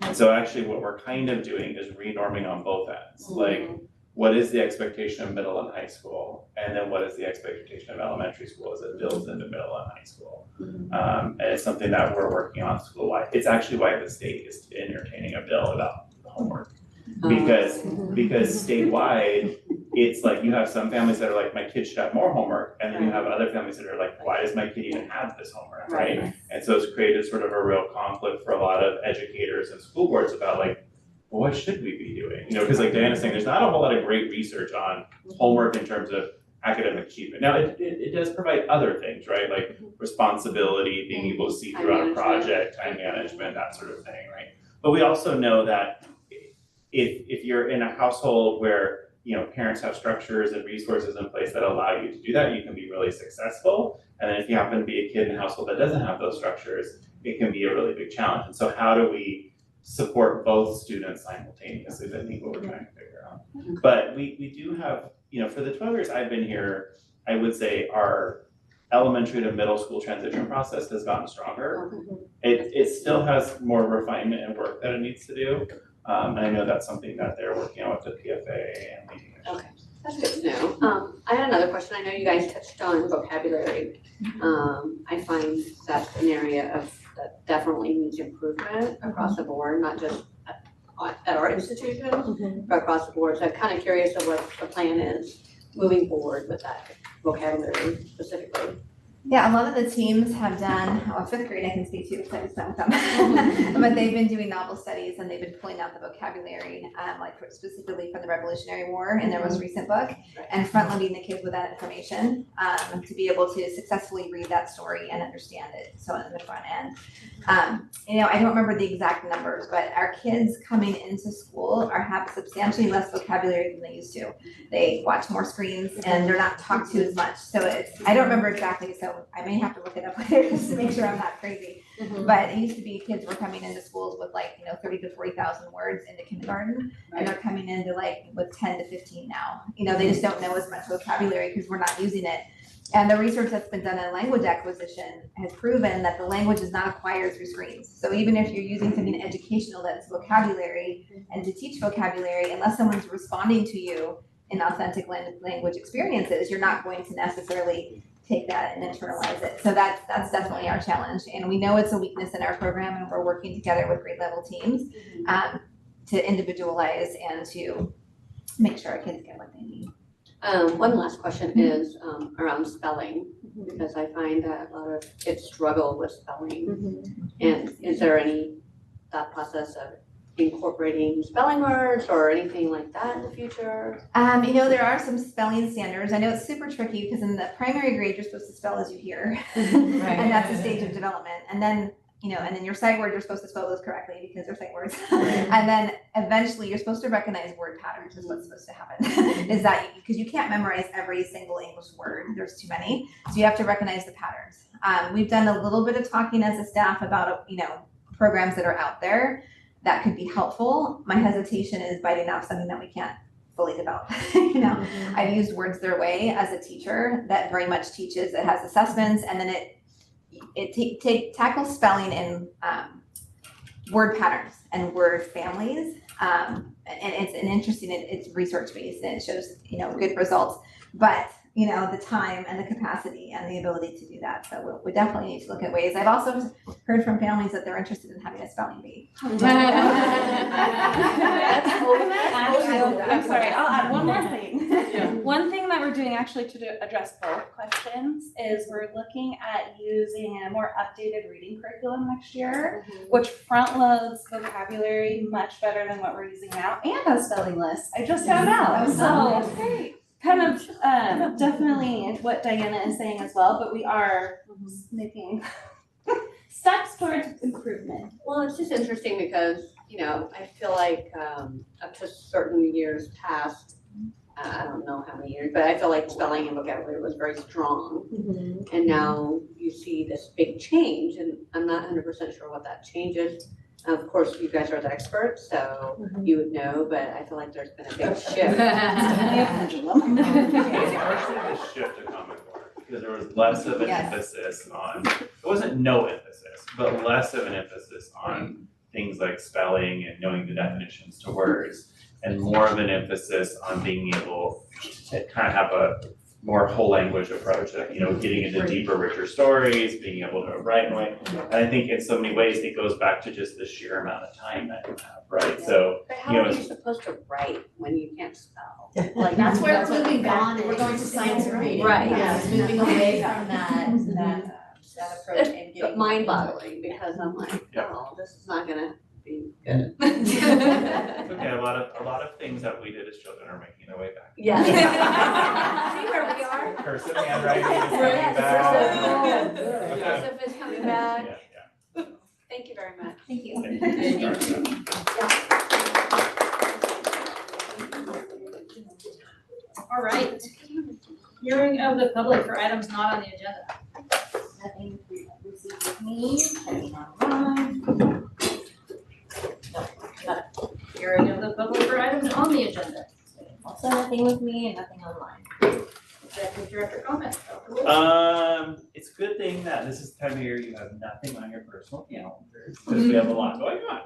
And so actually what we're kind of doing is renorming on both ends. Like, what is the expectation of middle and high school? And then what is the expectation of elementary school as it builds into middle and high school? And it's something that we're working on school-wide. It's actually why the state is entertaining a bill about homework. Because statewide, it's like you have some families that are like, my kid should have more homework, and then you have other families that are like, why does my kid even have this homework, right? And so it's created sort of a real conflict for a lot of educators and school boards about like, well, what should we be doing? You know, because like Diana's saying, there's not a whole lot of great research on homework in terms of academic achievement. Now, it does provide other things, right? Like responsibility, being able to see throughout a project, time management, that sort of thing, right? But we also know that if you're in a household where, you know, parents have structures and resources in place that allow you to do that, you can be really successful. And then if you happen to be a kid in a household that doesn't have those structures, it can be a really big challenge. And so how do we support both students simultaneously is I think what we're trying to figure out. But we do have, you know, for the 12 years I've been here, I would say our elementary to middle school transition process has gotten stronger. It still has more refinement and work that it needs to do. And I know that's something that they're working on with the PFA and Leading Edge. Okay, that's good to know. I had another question. I know you guys touched on vocabulary. I find that's an area that definitely needs improvement across the board, not just at our institution, but across the board. So I'm kind of curious of what the plan is moving forward with that vocabulary specifically. Yeah, a lot of the teams have done, well, fifth grade I can speak to because I just spent with them. But they've been doing novel studies and they've been pulling out the vocabulary, specifically from the Revolutionary War in their most recent book, and front loading the kids with that information to be able to successfully read that story and understand it. So in the front end, I don't remember the exact numbers, but our kids coming into school have substantially less vocabulary than they used to. They watch more screens and they're not talked to as much. So I don't remember exactly, so I may have to look it up later just to make sure I'm not crazy. But it used to be kids were coming into schools with 30 to 40,000 words into kindergarten, and they're coming into with 10 to 15 now. They just don't know as much vocabulary because we're not using it. And the research that's been done in language acquisition has proven that the language is not acquired through screens. So even if you're using something educational that's vocabulary and to teach vocabulary, unless someone's responding to you in authentic language experiences, you're not going to necessarily take that and internalize it. So that's definitely our challenge. And we know it's a weakness in our program, and we're working together with grade level teams to individualize and to make sure our kids get what they need. One last question is around spelling, because I find that a lot of kids struggle with spelling. And is there any thought process of incorporating spelling words or anything like that in the future? There are some spelling standards. I know it's super tricky because in the primary grade, you're supposed to spell as you hear. And that's a stage of development. And then your sight word, you're supposed to spell those correctly because they're sight words. And then eventually you're supposed to recognize word patterns is what's supposed to happen. Is that because you can't memorize every single English word. There's too many. So you have to recognize the patterns. We've done a little bit of talking as a staff about, programs that are out there that could be helpful. My hesitation is biting off something that we can't fully develop. I've used Words Their Way as a teacher that very much teaches, it has assessments, and then it tackles spelling in word patterns and word families. And it's an interesting, it's research based and it shows, good results, but the time and the capacity and the ability to do that. So we definitely need to look at ways. I've also heard from families that they're interested in having a spelling bee. I'm sorry, I'll add one more thing. One thing that we're doing actually to address both questions is we're looking at using a more updated reading curriculum next year, which front loads vocabulary much better than what we're using now, and has spelling lists. I just found out. So that's great. Kind of definitely what Diana is saying as well, but we are making steps towards improvement. Well, it's just interesting because, I feel like up to certain years past, I don't know how many years, but I feel like spelling and vocabulary was very strong. And now you see this big change, and I'm not 100% sure what that change is. Of course, you guys are the experts, so you would know, but I feel like there's been a big shift. It's partially the shift to Common Core, because there was less of an emphasis on, it wasn't no emphasis, but less of an emphasis on things like spelling and knowing the definitions to words, and more of an emphasis on being able to kind of have a more whole language approach, getting into deeper, richer stories, being able to write and write. And I think in so many ways, it goes back to just the sheer amount of time that you have, right? So, but how are you supposed to write when you can't spell? Like that's where it's moving on. We're going to science and reading. Right. Yeah, it's moving away from that approach and It's mind-boggling because I'm like, oh, this is not gonna be good. It's okay, a lot of things that we did as children are making their way back. Yeah. See where we are? Cursive handwriting is coming back. Joseph is coming back. Yeah. Thank you very much. Thank you. All right. Hearing of the public for items not on the agenda. Nothing received with me, checking online. Hearing of the public for items on the agenda. Also nothing with me and nothing online. Executive Director comment. It's a good thing that this is the time of year you have nothing on your personal calendars because we have a lot going on.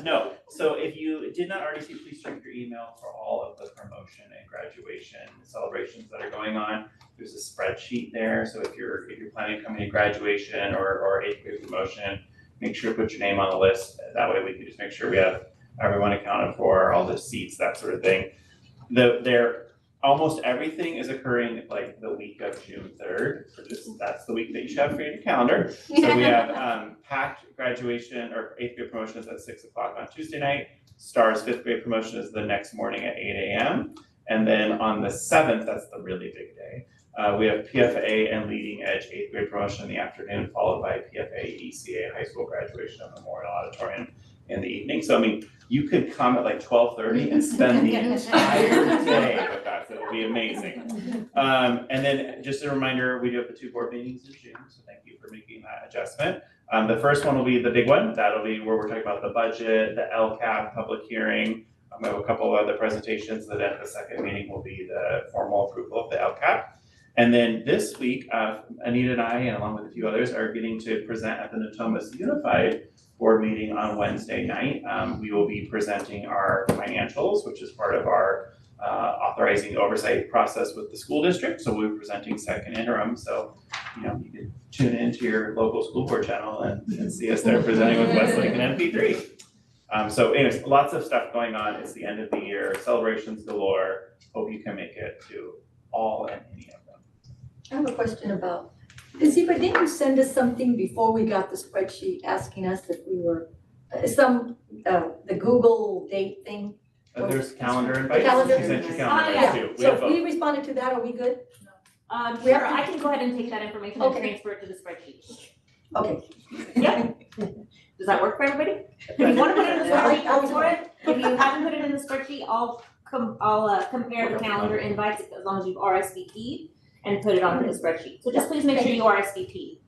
No, so if you did not already see, please check your email for all of the promotion and graduation celebrations that are going on. There's a spreadsheet there, so if you're planning to come to graduation or 8th grade promotion, make sure to put your name on the list. That way we can just make sure we have everyone accounted for, all the seats, that sort of thing. They're almost everything is occurring like the week of June 3rd. So that's the week that you should have for your calendar. So we have PACT graduation or 8th grade promotions at 6 o'clock on Tuesday night. STARS 5th grade promotion is the next morning at 8 a.m. And then on the 7th, that's the really big day, we have PFA and Leading Edge 8th grade promotion in the afternoon, followed by PFA ECA high school graduation at Memorial Auditorium in the evening. So I mean, you could come at like 12:30 and spend the entire day with us. It will be amazing. And then just a reminder, we do have the 2 board meetings in June, so thank you for making that adjustment. The first one will be the big one. That'll be where we're talking about the budget, the LCAP public hearing. We have a couple of other presentations. Then at the second meeting will be the formal approval of the LCAP. And then this week, Anita and I, and along with a few others, are getting to present at the Natomas Unified Board meeting on Wednesday night. We will be presenting our financials, which is part of our authorizing oversight process with the school district. So we'll be presenting second interim. So, you know, you can tune into your local school board channel and see us there presenting with Westlake and MP3. So anyways, lots of stuff going on. It's the end of the year, celebrations galore. Hope you can make it to all and any of them. I have a question about, Ziba, didn't you send us something before we got the spreadsheet asking us if we were, the Google date thing? There's calendar invites. calendar She sent you invites. calendar Yeah. invites too. We So have if we both. responded to that, are we good? Sure, I can go ahead and take that information and Okay. transfer it to the spreadsheet. Okay. Yeah. Does that work for everybody? If you wanna put it in the spreadsheet, go for it. If you haven't put it in the spreadsheet, I'll compare the calendar invites as long as you've RSVP'd and put it onto the spreadsheet. So just please make sure you RSVP.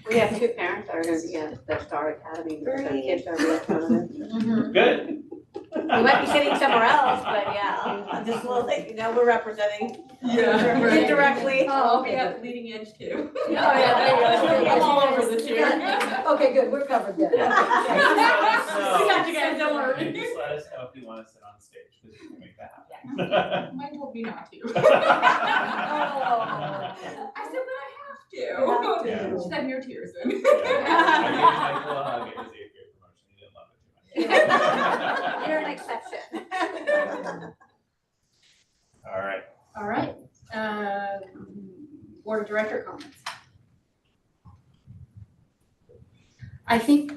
We have 2 parents that are gonna be at the Star Academy, so the kids are really fun. Good. We might be sitting somewhere else, but yeah, just a little thing, you know, we're representing. Indirectly. Oh, okay, yeah, Leading Edge too. Oh, yeah, there you go. I'm all over this year. Okay, good, we're covered then. We got you guys, don't worry. Just let us know if you want to sit on stage, because we can make that happen. Mine told me not to. Oh. I said, but I have to. Yeah. She said, your tears in. I gave Michael a hug at his 8th grade promotion. He didn't love it too much. You're an exception. All right. All right, board of director comments. I think,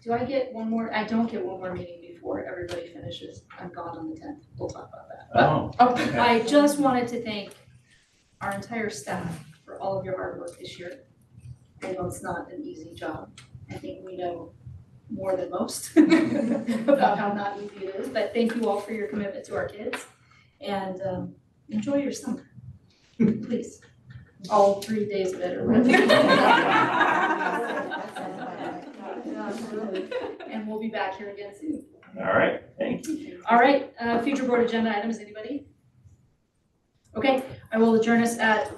do I get one more, I don't get one more meeting before everybody finishes. I'm gone on the 10th, we'll talk about that. Oh, okay. I just wanted to thank our entire staff for all of your hard work this year. I know it's not an easy job. I think we know more than most about how not easy it is, but thank you all for your commitment to our kids. And enjoy your summer, please. All 3 days of it are and we'll be back here again soon. All right, thank you. All right, future board agenda items, anybody? Okay, I will adjourn us at